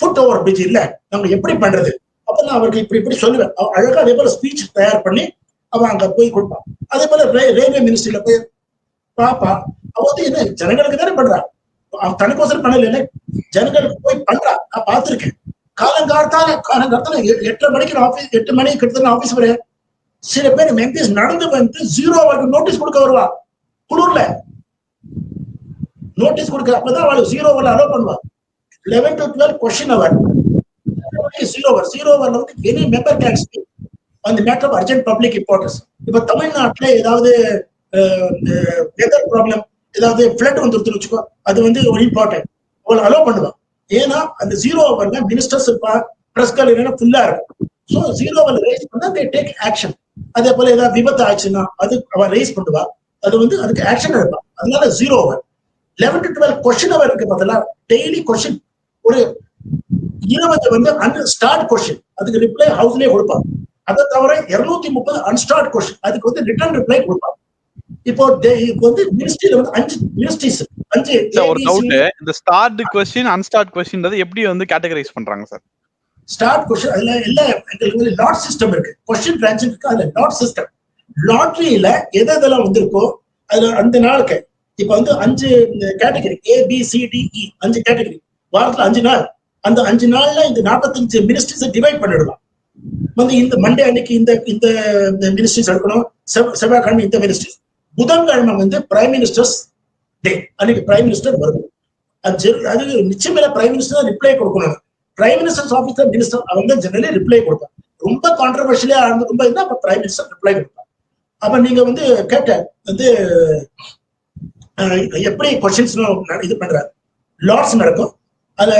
ஃபுட் ஓவர் பிரிட்ஜ் இல்ல, நம்ம எப்படி பண்றது, அப்ப நான் அவருக்கு இப்படி சொல்லுவேன். அழகா அதே போல ஸ்பீச் தயார் பண்ணி அவன் அங்க போய் கொடுப்பான். அதே போல ரயில்வே மினிஸ்ட்ரியில போய் பாப்பா, அவ வந்து என்ன ஜனங்களுக்கு தானே பண்றா, தனக்கோசரம் பண்ணல, ஜனங்களுக்கு போய் பண்றா. நான் பார்த்திருக்கேன். காலங்காலத்தால 8:30 மணிக்கு ஆபீஸ், 8 மணிக்கு கிட்ட ஆபீஸ் வர சில பேர் எம்பிஸ் நடந்து வந்து 0 வரைக்கும் நோட்டீஸ் கொடுக்க வருவா. குளூர்ல நோட்டீஸ் கொடுக்க, அப்பதான் அவளுக்கு 0 அலோவ் பண்ணுவா. 11 to 12 question hour, 0 hour any member can speak on the matter of urgent public importance. இப்ப தமிழ்நாட்டுல ஏதாவது வெதர் ப்ராப்ளம், ஏதாவது ஃபிளட் வந்துருச்சுன்னு வச்சுக்கோ, அது வந்து ஒரு இம்பார்ட்டன்ட், அவளை அலோவ் பண்ணுவா. ஏன்னா அந்த 0 hour மினிஸ்டர்ஸ் இருப்பா, பிரஸ் கால் இல்லைன்னா ஃபுல்லா இருக்கும். ஸோ 0 hour ரைஸ் பண்ணா தே டேக் ஆக்ஷன். அதே போல ஏதாவது விபத்து ஆச்சுன்னா அது அவ ரைஸ் பண்ணுவா, அது வந்து அதுக்கு ஆக்ஷன் எடுப்பா. அதனால 0 hour. 11 to 12 கொஸ்டின் அவர் இருக்கு பார்த்தா, டெய்லி கொஸ்டின் ஒரு 20 வந்து அன்ஸ்டார்ட் கொஸ்டின், அதுக்கு ரிப்ளை ஹவுஸ்லயே கொடுப்பாங்க. அதை தவிர 230 அன்ஸ்டார்ட் கொஸ்டின், அதுக்கு வந்து ரிட்டர்ன் ரிப்ளை கொடுப்பாங்க. இப்போ வந்து மினிஸ்ட்ரியில வந்து 5 மினிஸ்ட்ரிஸ், 5 ஒரு டவுட், இந்த ஸ்டார்ட் கொஸ்டின் அன்ஸ்டார்ட் கொஸ்டின்றது எப்படி வந்து கேட்டகரைஸ் பண்றாங்க சார்? ஸ்டார்ட் கொஸ்டின் அதுல எல்லா எங்களுக்கு வந்து லாட் சிஸ்டம் இருக்கு, கொஸ்டின் பிரான்ச் இருக்கு, அதுல லாட் சிஸ்டம். லாட்ரியில எதெல்லாம் வந்திருக்கோ அதுல அந்த நாளுக்கு இப்ப வந்து 5 கேட்டகரி, ABCDE 5 கேட்டகரி, வாரத்துல 5 நாள். அந்த 5 நாள்ல இந்த 45 மினிஸ்ட்ரிஸ் டிவைட் பண்ணிடலாம். வந்து இந்த மண்டே அன்னைக்கு இந்த மினிஸ்ட்ரிஸ் எடுக்கணும், செவ்வாய்க்கிழமை இந்த மினிஸ்ட்ரிஸ், புதன்கிழமை வந்து பிரைம் மினிஸ்டர்ஸ் டே, அன்னைக்கு பிரைம் மினிஸ்டர் வரும். அது நிச்சயமே பிரைம் மினிஸ்டர் ரிப்ளை கொடுக்கணும். பிரைம் மினிஸ்டர்ஸ் ஆபீஸ்ல மினிஸ்டர் அவங்க ஜெனரலி ரிப்ளை கொடுப்பாங்க. ரொம்ப கான்ட்ரவர்ஷியலா ரொம்ப இருந்தா அப்ப பிரைம் மினிஸ்டர் ரிப்ளை கொடுப்பாங்க. அப்ப நீங்க வந்து கேட்ட வந்து எப்படி கொஸ்டின்ஸ் இது பண்றாரு, லாட்ஸ் நடக்கும். அதுல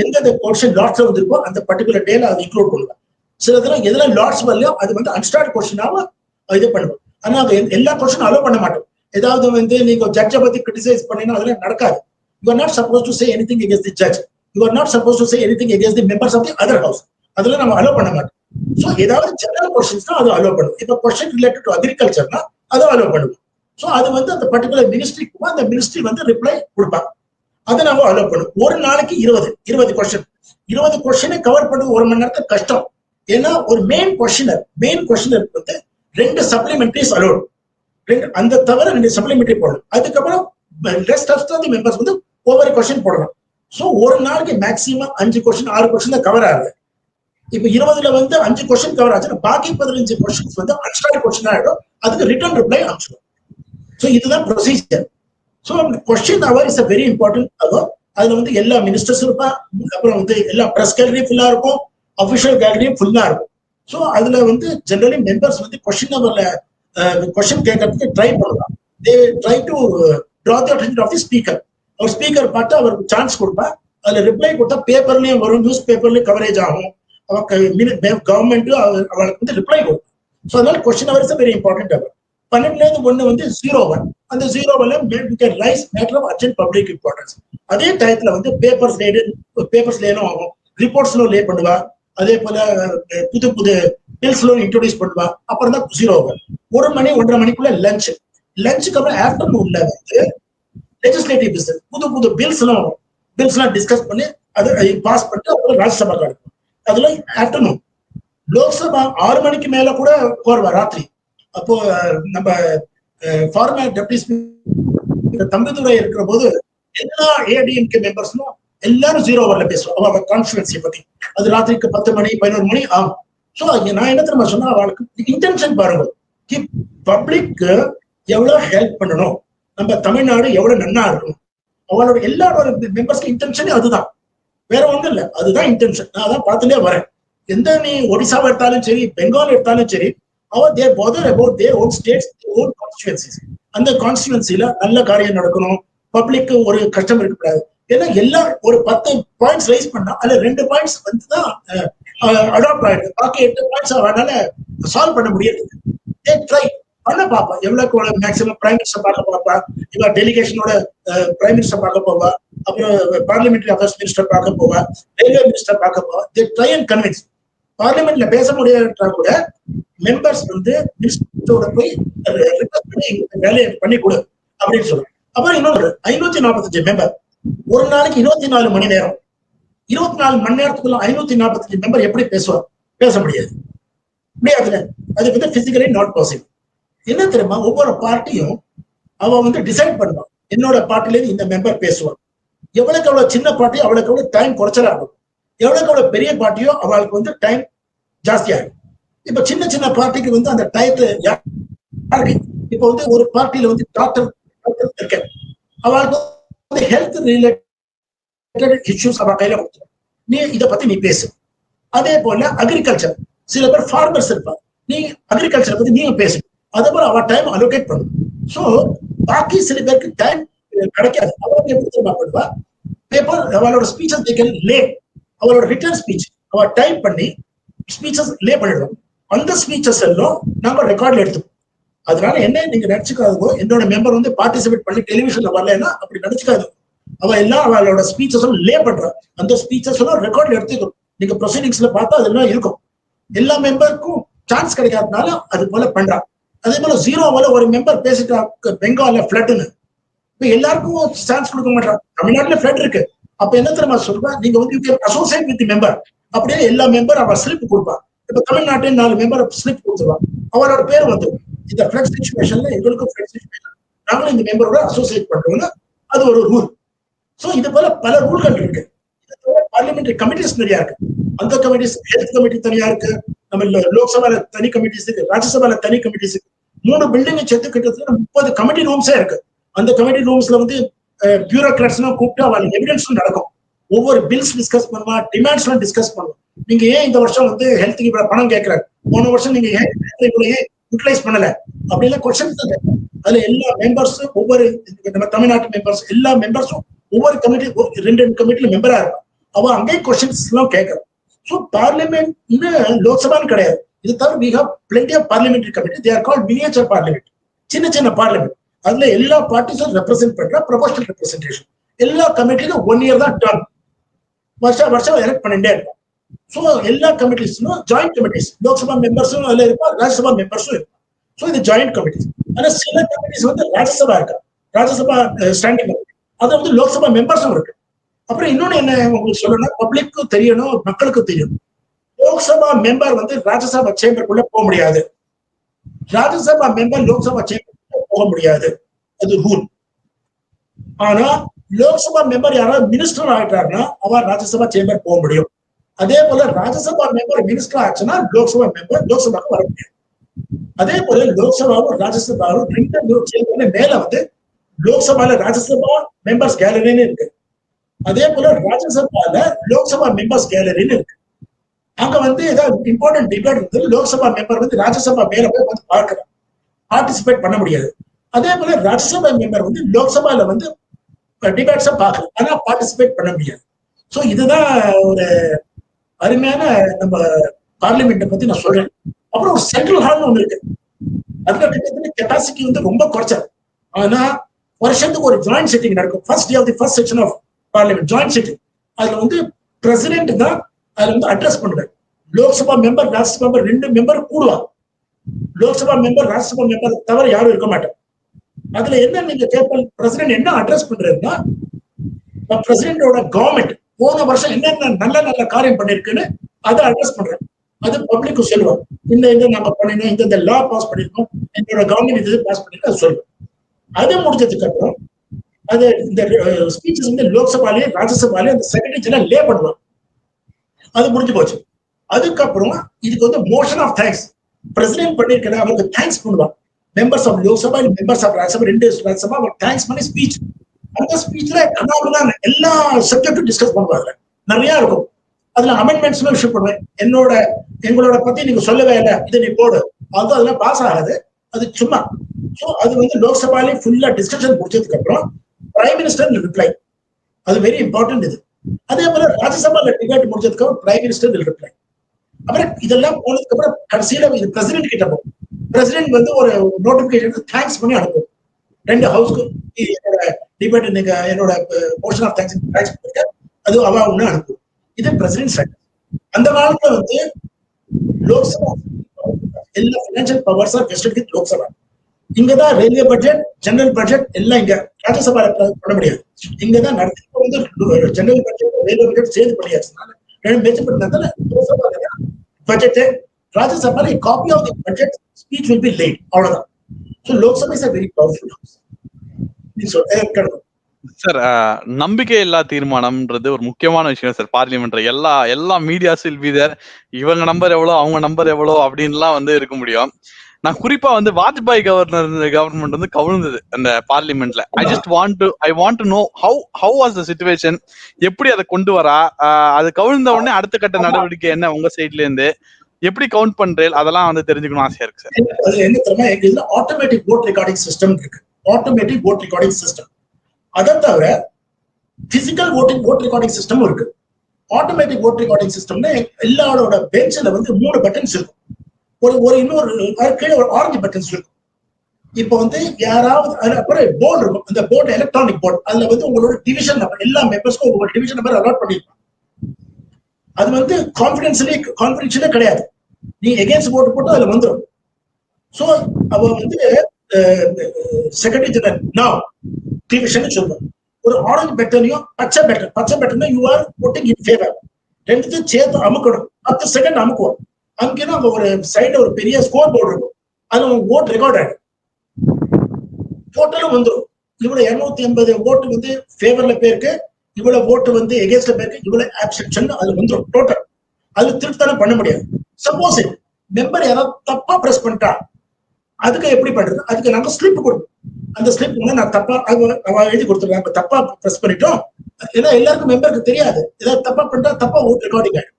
எந்த கொஸ்டின் லாட்ஸ்ல வந்திருக்கோ அந்த பர்டிகுலர் டேல அதை இன்க்ளூட் பண்ணுவாங்க. சில இதெல்லாம் எதுல லாட்ஸ் வரலையோ அது வந்து அன்ஸ்டார்ட் கொஸ்டினாவும் இது பண்ணுவோம். ஆனா எல்லா கொஸ்டினும் அலோவ் பண்ண மாட்டோம். ஏதாவது வந்து நீங்க ஜட்ஜை பத்தி கிரிட்டிசைஸ் பண்ணீங்கன்னா அதெல்லாம் நடக்காது. You are not suppose to say anything against the judge, you are not suppose to say anything against the members of the other house, அதெல்லாம் நம்ம அலோவ் பண்ண மாட்டோம். ஸோ ஏதாவது ஜெனரல் கொஸ்டின்ஸ் தான் அதை அலோவ் பண்ணுவோம். இப்போ கொஸ்டின் ரிலேட்டட் டு அக்ரிகல்ச்சர்னா அதை அலோவ் பண்ணுவோம். ஸோ அது வந்து அந்த பர்டிகுலர் மினிஸ்ட்ரிக்கு அந்த மினிஸ்ட்ரி வந்து ரிப்ளை கொடுப்பாங்க, அதை நம்ம அலோவ் பண்ணுவோம். ஒரு நாளைக்கு 20 கொஸ்டின், 20 கொஸ்டினை கவர் பண்ணுறது 1 மணி நேரத்துக்கு கஷ்டம். ஏன்னா ஒரு மெயின் கொஸ்டினர் வந்து 2 சப்ளிமெண்டரிஸ் அலோட், அந்த தவிர 2 சப்ளிமெண்டரி போடணும். அதுக்கப்புறம் ரெஸ்ட் ஆஃப் தி மெம்பர்ஸ் வந்து ஒவ்வொரு கொஸ்டின் போடணும். ஸோ ஒரு நாளைக்கு மேக்சிமம் 5 கொஸ்டின் 6 கொஸ்டின் தான் கவர் ஆகுது. இப்ப 20ல வந்து 5 கொஸ்டின் கவர் ஆச்சுன்னா பாக்கி 15 கொஸ்டின்ஸ் வந்து அன்ஸ்டார்ட் கொஸ்டின் ஆயிடும், அதுக்கு ரிட்டர்ன் ரிப்ளை அனுப்பிச்சிடும். ஸோ இதுதான் procedure. So question hour is a very important hour. அதுல வந்து எல்லா மினிஸ்டர்ஸும் இருப்பா, அப்புறம் வந்து எல்லா பிரஸ் கேலரியும் ஃபுல்லா இருக்கும், அபிஷியல் கேலரியும் ஃபுல்லா இருக்கும். ஸோ அதுல வந்து ஜெனரலி மெம்பர்ஸ் வந்து கொஸ்டின் அவர்ல கொஸ்டின் கேட்கறதுக்கு ட்ரை பண்ணலாம். They try to draw the attention of the speaker. அவர் ஸ்பீக்கர் பார்த்து அவருக்கு சான்ஸ் கொடுப்பா. அதுல ரிப்ளை கொடுத்தா பேப்பர்லயும் வரும், நியூஸ் பேப்பர்லயும் கவரேஜ் ஆகும். கவர்மெண்ட் அவளுக்கு வந்து ரிப்ளை கொடுக்கும். ஸோ அதனால question hour is very important hour. 12 வந்து 01. அந்த 01 raise matter of urgent public importance. அதே டயத்துல வந்து பேப்பர்ஸ் லேனும் ஆகும், ரிப்போர்ட்ஸ்லும் லே பண்ணுவா. அதே போல புது புது பில்ஸ்லும் இன்ட்ரோடியூஸ் பண்ணுவா. அப்புறம் தான் 01. 1 மணி 1:30 மணிக்குள்ள லஞ்சுக்கு அப்புறம் ஆஃப்டர்நூன்ல வந்து லெஜிஸ்லேட்டிவ் பிசினஸ், புது புது பில்ஸ்லாம் டிஸ்கஸ் பண்ணி அதை பாஸ் பண்ணிட்டு அப்புறம் ராஜ்யசபா அனுப்பும். அதுல ஆஃப்டர்நூன். லோக்சபா 6 மணிக்கு மேல கூட போர்வா ராத்திரி. அப்போ நம்ம ஃபார்மர் டெப்டி ஸ்பீக்கர் தம்பிதுரை இருக்கிற போது எல்லா ஏடிஎம்கே மெம்பர்ஸும் எல்லாரும் 01 பேசுவோம் அவங்க கான்ஸ்டிடுவன்சி பத்தி. அது ராத்திரிக்கு 10 மணி 11 மணி ஆகும். ஸோ நான் என்ன தெரியுமா சொன்னா, அவளுக்கு இன்டென்ஷன் பாருங்க, பப்ளிக் எவ்வளவு ஹெல்ப் பண்ணணும், நம்ம தமிழ்நாடு எவ்வளவு நன்னா இருக்கணும், அவளோட எல்லாரோட மெம்பர்ஸ்க்கு இன்டென்ஷனே அதுதான், வேற ஒண்ணும் இல்லை. அதுதான் இன்டென்ஷன். நான் அதான் பார்த்துட்டே வரேன். எந்த நீ ஒடிசாவை எடுத்தாலும் சரி, பெங்கால் எடுத்தாலும் சரி, அவர் they're bother about their own states, own constituencies. அந்த கான்ஸ்டிடுவன்சில நல்ல காரியம் நடக்கணும், பப்ளிக்கு ஒரு கஷ்டம் இருக்கக்கூடாது. ஏன்னா எல்லாம் ஒரு 10 பாயிண்ட்ஸ் ரைஸ் பண்ணா அதுல 2 பாயிண்ட்ஸ் வந்து தான் அடாப்ட் ஆயிடுது. பாக்கி 8 பாயிண்ட்ஸ் அவனால சால்வ் பண்ண முடியாது. தே ட்ரை பண்ண பாப்பா, எவ்வளவு மேக்சிமம் பிரைம் மினிஸ்டர் பார்க்க போவா, இவ டெலிகேஷனோட பிரைம் மினிஸ்டர் பார்க்க போவா, அப்புறம் பார்லிமெண்டரி அஃபேர்ஸ் மினிஸ்டர் பார்க்க போவா, ரயில்வே மினிஸ்டர் பார்க்க போவா. They try and convince. பார்லிமெண்ட்ல பேச முடியாதா கூட மெம்பர்ஸ் வந்து மினிஸ்டரோட போய் ரிக்வெஸ்ட் பண்ணி வேலையை பண்ணி கொடு அப்படின்னு சொல்லுவாங்க. அப்புறம் இன்னொரு 545 மெம்பர், ஒரு நாளைக்கு 24 மணி நேரம், 24 மணி நேரத்துக்குள்ள 545 மெம்பர் எப்படி பேசுவார்? பேச முடியாது. அது வந்து பிசிக்கலி நாட் பாசிபிள். என்ன தெரியுமா, ஒவ்வொரு பார்ட்டியும் அவ வந்து டிசைட் பண்ணுவான், என்னோட பார்ட்டில இருந்து இந்த மெம்பர் பேசுவான். எவ்வளவுக்கு எவ்வளவு சின்ன பார்ட்டியோ அவளுக்கு எவ்வளவு டைம் குறைச்சலாகும், எவ்வளவுக்கு எவ்வளவு பெரிய பார்ட்டியோ அவளுக்கு வந்து டைம் ஜாஸ்தி ஆகும். இப்ப சின்ன சின்ன பார்ட்டிக்கு வந்து அந்த டயத்துல இப்ப வந்து ஒரு பார்ட்டியில வந்து டாக்டர் இருக்க, அவளுக்கு வந்து ஹெல்த் ரிலேட்டட் இஷ்யூஸ் அவ கையில கொடுத்துரும், நீ இதை பத்தி நீ பேசு. அதே போல அக்ரிகல்ச்சர், சில பேர் ஃபார்மர்ஸ் இருப்பாங்க, நீ அக்ரிகல்ச்சர் பத்தி நீங்க பேசு. அதே போல அவ டைம் அலோகேட் பண்ணும். சோ பாக்கி சில பேருக்கு டைம் கிடைக்காது. அவளுக்கு எப்படி தெரியுமா பண்ணுவா, பேப்பர் அவளோட ஸ்பீச்சஸ் தே கேன் லே, அவளோட ரிட்டன் ஸ்பீச் அவ டைப் பண்ணி ஸ்பீச்சஸ் லே பண்ணிடுவோம். அந்த ஸ்பீச்சஸ் எல்லாம் நாம ரெக்கார்ட்ல எடுத்துப்போம். அதனால என்ன நீங்க நினைச்சுக்காதோ, என்னோட மெம்பர் வந்து பார்ட்டிசிபேட் பண்ணி டெலிவிஷன்ல வரலன்னா அப்படி நினைச்சுக்காது. அவ எல்லாம் அவளோட ஸ்பீச்சஸ் லே பண்றா, அந்த ஸ்பீச்சஸ் எல்லாம் ரெக்கார்ட்ல எடுத்துக்கணும். நீங்க ப்ரொசீடிங்ஸ்ல பார்த்தா அதெல்லாம் இருக்கும். எல்லா மெம்பருக்கும் சான்ஸ் கிடைக்காதனால அது போல பண்றா. அதே போல 0 ஒரு மெம்பர் பேசிட்டா, பெங்கால்ல ஃபிளட்னு, இப்ப எல்லாருக்கும் சான்ஸ் கொடுக்க மாட்டான். தமிழ்நாட்டுல ஃபிளட் இருக்கு. அப்ப என்ன தெரியுமா சொல்றா, நீங்க வந்து அசோசியேட் வித் மெம்பர், அப்படியே எல்லா மெம்பர் அவ ஸ்லிப் கொடுப்பா. இப்ப தமிழ்நாட்டில் 4 மெம்பர் ஸ்லிப் கொடுத்துருவா, அவரோட பேர் வந்து இந்த ஃபிளட் சிச்சுவேஷன்ல எங்களுக்கும் ஃபிளட் சிச்சுவேஷன் நாங்களும் இந்த மெம்பரோட அசோசியேட் பண்றோம்னா அது ஒரு ரூல். சோ இது போல பல ரூல்கள் இருக்கு. பார்லிமெண்டரி கமிட்டிஸ் நிறைய இருக்கு. அந்த கமிட்டிஸ், ஹெல்த் கமிட்டி தனியா இருக்கு, நம்ம லோக்சபால தனி கமிட்டிஸ் இருக்கு, ராஜ்யசபால தனி கமிட்டிஸ் இருக்கு. 3 பில்டிங் சேர்த்து கிட்டத்தட்ட 30 கமிட்டி ரூம்ஸே இருக்கு. அந்த கமிட்டி ரூம்ஸ்ல வந்து பியூரோக்ராட்ஸ்லாம் கூப்பிட்டு அவங்களுக்கு எவிடன்ஸும் நடக்கும். ஒவ்வொரு பில்ஸ் டிஸ்கஸ் பண்ணுவா, டிமாண்ட்ஸ் எல்லாம் டிஸ்கஸ் பண்ணுவோம். நீங்க ஏன் இந்த வருஷம் வந்து ஹெல்த்துக்கு இவ்வளவு பணம் கேட்கிறாரு, போன வருஷம் நீங்க ஏன் யூட்டிலைஸ் பண்ணல அப்படின்னு கொஸ்டின்ஸ் தான் கேட்கும். அதுல எல்லா மெம்பர்ஸும் ஒவ்வொரு, நம்ம தமிழ்நாட்டு மெம்பர்ஸ் எல்லா மெம்பர்ஸும் ஒவ்வொரு கமிட்டி 2 கமிட்டில மெம்பரா இருக்கும். அவ அங்கே கொஸ்டின்ஸ் எல்லாம் கேட்கறோம். ஸோ பார்லிமெண்ட் லோக்சபான்னு கிடையாது. இது தவிர we have plenty of parliamentary committee. They are called miniature parliament. சின்ன சின்ன பார்லிமெண்ட். அதுல எல்லா பார்ட்டிஸும் ரெப்ரசென்ட் பண்ற ப்ரொபோஷனல் ரெப்ரசன்டேஷன். எல்லா கமிட்டிலும் 1 year தான் டர்ன், வருஷம் எலெக்ட் பண்ணிட்டே இருக்கும். ஸோ எல்லா கமிட்டிஸும் ஜாயிண்ட் கமிட்டிஸ், லோக்சபா மெம்பர்ஸும் அதுல இருப்பா, ராஜ்யசபா மெம்பர்ஸும் இருப்பா. ஸோ இது ஜாயிண்ட் கமிட்டிஸ். ஆனா சில கமிட்டிஸ் வந்து ராஜ்யசபா இருக்கா, ராஜ்யசபா ஸ்டாண்டிங் கமிட்டி, அது வந்து லோக்சபா மெம்பர்ஸும் இருக்கு. அப்புறம் இன்னொன்னு என்ன உங்களுக்கு சொல்லணும், பப்ளிக்கும் தெரியணும், மக்களுக்கும் தெரியணும். லோக்சபா மெம்பர் வந்து ராஜ்யசபா சேம்பருக்குள்ள போக முடியாது, ராஜ்யசபா மெம்பர் லோக்சபா சேம்பருக்குள்ள போக முடியாது, அது ரூல். ஆனா லோக்சபா மெம்பர் யாராவது மினிஸ்டர் ஆயிட்டாருன்னா அவர் ராஜ்யசபா சேம்பர் போக முடியும். அதே போல ராஜ்யசபா மெம்பர் மினிஸ்டர் ஆச்சுன்னா லோக்சபா மெம்பர் லோக்சபாக்கு வர முடியும். அதே போல லோக்சபாவும் ராஜ்யசபாவும் 2 சேம்பர்ல மேல வந்து லோக்சபால ராஜ்யசபா மெம்பர்ஸ் கேலரின்னு இருக்கு. அதே போல ராஜ்யசபால லோக்சபா மெம்பர்ஸ் கேலரின்னு இருக்கு. அங்க வந்து ஏதாவது இம்பார்ட்டன்ட் டிபேட் வந்து லோக்சபா மெம்பர் வந்து ராஜ்யசபா மேல போய் வந்து பார்க்கலாம், பார்ட்டிசிபேட் பண்ண முடியாது. அதே போல ராஜ்யசபா மெம்பர் வந்து லோக்சபால வந்து டிபேட்ஸை பார்க்கலாம், ஆனா பார்ட்டிசிபேட் பண்ண முடியாது. ஸோ இதுதான் ஒரு அருமையான நம்ம பார்லிமெண்ட்டை பத்தி நான் சொல்றேன். அப்புறம் ஒரு சென்ட்ரல் ஹால்னு ஒண்ணு இருக்கு. அதுல கிட்டத்தட்ட கெப்பாசிட்டி வந்து ரொம்ப குறைச்சது. ஆனா வருஷத்துக்கு ஒரு ஜாயிண்ட் சிட்டிங் நடக்கும். First day of the first section of parliament joint sitting. அதுல வந்து பிரசிடென்ட் தான் அதுல வந்து அட்ரஸ் பண்ணுவார். Lok Sabha member Rajya Sabha member 2 member கூடுவாங்க. லோக்சபா மெம்பர் ராஜ்யசபா மெம்பர் தவிர யாரும் இருக்க மாட்டாங்க. அதுல என்ன நீங்க கேட்ப பிரசிடென்ட் என்ன அட்ரஸ் பண்றதுன்னா பிரசிடென்டோட கவர்மெண்ட் போன வருஷம் என்னென்ன நல்ல நல்ல காரியம் பண்ணிருக்குன்னு அதை அட்ரஸ் பண்றேன். அது பப்ளிக்கு சொல்லுவோம். இந்த நாங்க பண்ணினோம், இந்த லா பாஸ் பண்ணிருக்கோம், எங்களோட கவர்மெண்ட் இது பாஸ் பண்ணிருக்கோம், அது சொல்லுவோம். அது முடிஞ்சதுக்கு அப்புறம் அது இந்த ஸ்பீச்சஸ் வந்து லோக்சபாலையும் ராஜ்யசபாலையும் அந்த செக்ரட்டரி ஜெனரல் லே பண்ணுவாங்க. அது முடிஞ்சு போச்சு. அதுக்கப்புறம் இதுக்கு வந்து மோஷன் ஆஃப் தேங்க்ஸ் பிரசிடென்ட் பண்ணிருக்கிற அவருக்கு தேங்க்ஸ் பண்ணுவாங்க. Members of Lok Sabha members of Rajya Sabha 2 Rajya Sabha அவர் தேங்க்ஸ் பண்ணி ஸ்பீச். அந்த ஸ்பீச்ல கனாபுதான் எல்லா சப்ஜெக்டும் டிஸ்கஸ் பண்ணுவாங்க. நிறைய இருக்கும். அதுல அமெண்ட்மெண்ட்ஸ் இஷ்யூ பண்ணுவேன். எங்களோட பத்தி நீங்க சொல்லவே இல்லை, இதை நீ போடு, அது அதெல்லாம் பாஸ் ஆகாது, அது சும்மா. ஸோ அது வந்து லோக்சபாலே ஃபுல்லா டிஸ்கஷன் முடிச்சதுக்கு அப்புறம் பிரைம் மினிஸ்டர் ரிப்ளை. அது வெரி இம்பார்ட்டன்ட் இது. அதே போல ராஜ்யசபால டிபேட் முடிச்சதுக்கு அப்புறம் பிரைம் மினிஸ்டர் ரிப்ளை. அப்புறம் இதெல்லாம் போனதுக்கு அப்புறம் கடைசியில இது பிரசிடென்ட் கிட்ட போகும். பிரசிடென்ட் வந்து ஒரு நோட்டிபிகேஷன் தேங்க்ஸ் பண்ணி அனுப்பும் 2 ஹவுஸ்க்கு. என்னோட டிபேட் நீங்க என்னோட மோஷன் ஆஃப் தேங்க்ஸ் பண்ணிருக்க, அது அவ ஒண்ணு அனுப்பும். இது பிரசிடென்ட் சைட். அந்த காலத்துல வந்து லோக்சபா எல்லா financial powers R vested with Lok Sabha. இங்கதான் ரயில்வே பட்ஜெட், ஜெனரல் பட்ஜெட் எல்லாம் இங்க ராஜ்யசபா பண்ண முடியாது. இங்கதான் நடத்தி வந்து ஜெனரல் பட்ஜெட் ரயில்வே பட்ஜெட் சேர்ந்து பண்ணியாச்சு. மெச்சப்பட்டதால Lok Sabha budget, Rajya Sabha copy of the budget speech will be late, அவ்வளவுதான். So Lok Sabha is a very powerful house. Sir, நம்பிக்கை இல்லா தீர்மானம்ன்றது ஒரு முக்கியமான விஷயம் சார். பார்லிமெண்ட்ல எல்லா மீடியாஸ் வில் பி தேர். இவங்க நம்பர் எவ்வளோ, அவங்க நம்பர் எவ்வளோ அப்படின்லாம் வந்து இருக்க முடியும். நான் குறிப்பா வந்து வாஜ்பாய் கவர்மெண்ட் வந்து கவிழ்ந்தது அந்த பார்லிமெண்ட்ல. I want to know how was the situation, எப்படி அதை கொண்டு வரா, அது கவிழ்ந்த உடனே அடுத்த கட்ட நடவடிக்கை என்ன உங்க சைட்ல இருந்து, எப்படி கவுண்ட் பண்றேன், அதெல்லாம் வந்து தெரிஞ்சுக்கணும் ஆசையா இருக்கு சார். அது என்ன தெரியுமா, எங்க ஆட்டோமேட்டிக் ஓட் ரெக்கார்டிங் சிஸ்டம் இருக்கு. Automatic vote recording system. அதை தவிர பிசிக்கல் ஓட் ரெக்கார்டிங் சிஸ்டம் இருக்கு. ஆட்டோமேட்டிக் ஓட் ரெக்கார்டிங் சிஸ்டம்ல எல்லாரோட பெஞ்சில் வந்து 3 பட்டன்ஸ் இருக்கும். ஒரு இன்னொரு கீழே ஒரு ஆரஞ்சு பட்டன்ஸ் இருக்கும். இப்போ வந்து யாராவது அப்புறம் போர்டு இருக்கும். அந்த போர்டு எலக்ட்ரானிக் போர்டு. அதுல வந்து உங்களோட டிவிஷன் நம்பர், எல்லா மெம்பர்ஸ்க்கும் உங்களோட டிவிஷன் நம்பர் அலாட் பண்ணிருப்பாங்க. அது வந்து கான்ஃபிடென்ஷியலே கிடையாது. நீ எகேன்ஸ்ட் போட்டு போட்டு அதுல வந்துடும். ஸோ அவ வந்து செக்ரட்டரி ஜெனரல் நான் டிவிஷன் சொல்லுவாங்க. ஒரு ஆரஞ்சு பட்டனையும் பச்சை button you are voting in favor. ரெண்டுத்தையும் சேர்த்து அமுக்கணும். 10 செகண்ட் அமுக்குவோம். அங்கேயும் அங்க ஒரு சைடுல ஒரு பெரிய ஸ்கோர் போர்டு இருக்கும். அதுல உங்க ஓட் ரெக்கார்ட் ஆயிடும். டோட்டலும் வந்துடும். இவ்வளவு 280 ஓட்டு வந்து ஃபேவர்ல பேருக்கு, இவ்வளவு ஓட்டு வந்து எகேன்ஸ்ட்ல பேருக்கு, இவ்வளவு ஆப்சென்ஷன் அதுல வந்துடும் டோட்டல். அது திருத்தம் பண்ண முடியாது. சப்போஸ் மெம்பர் யாராவது தப்பா பிரஸ் பண்ணிட்டா அதுக்கு எப்படி பண்றது? அதுக்கு நாங்க ஸ்லிப் கொடுப்போம். அந்த ஸ்லிப் நான் தப்பா எழுதி கொடுத்துருக்காங்க, தப்பா பிரஸ் பண்ணிட்டோம். ஏன்னா எல்லாருக்கும் மெம்பருக்கு தெரியாது. ஏதாவது தப்பா பண்ணிட்டா தப்பா ஓட் ரெக்கார்டிங் ஆயிடும்.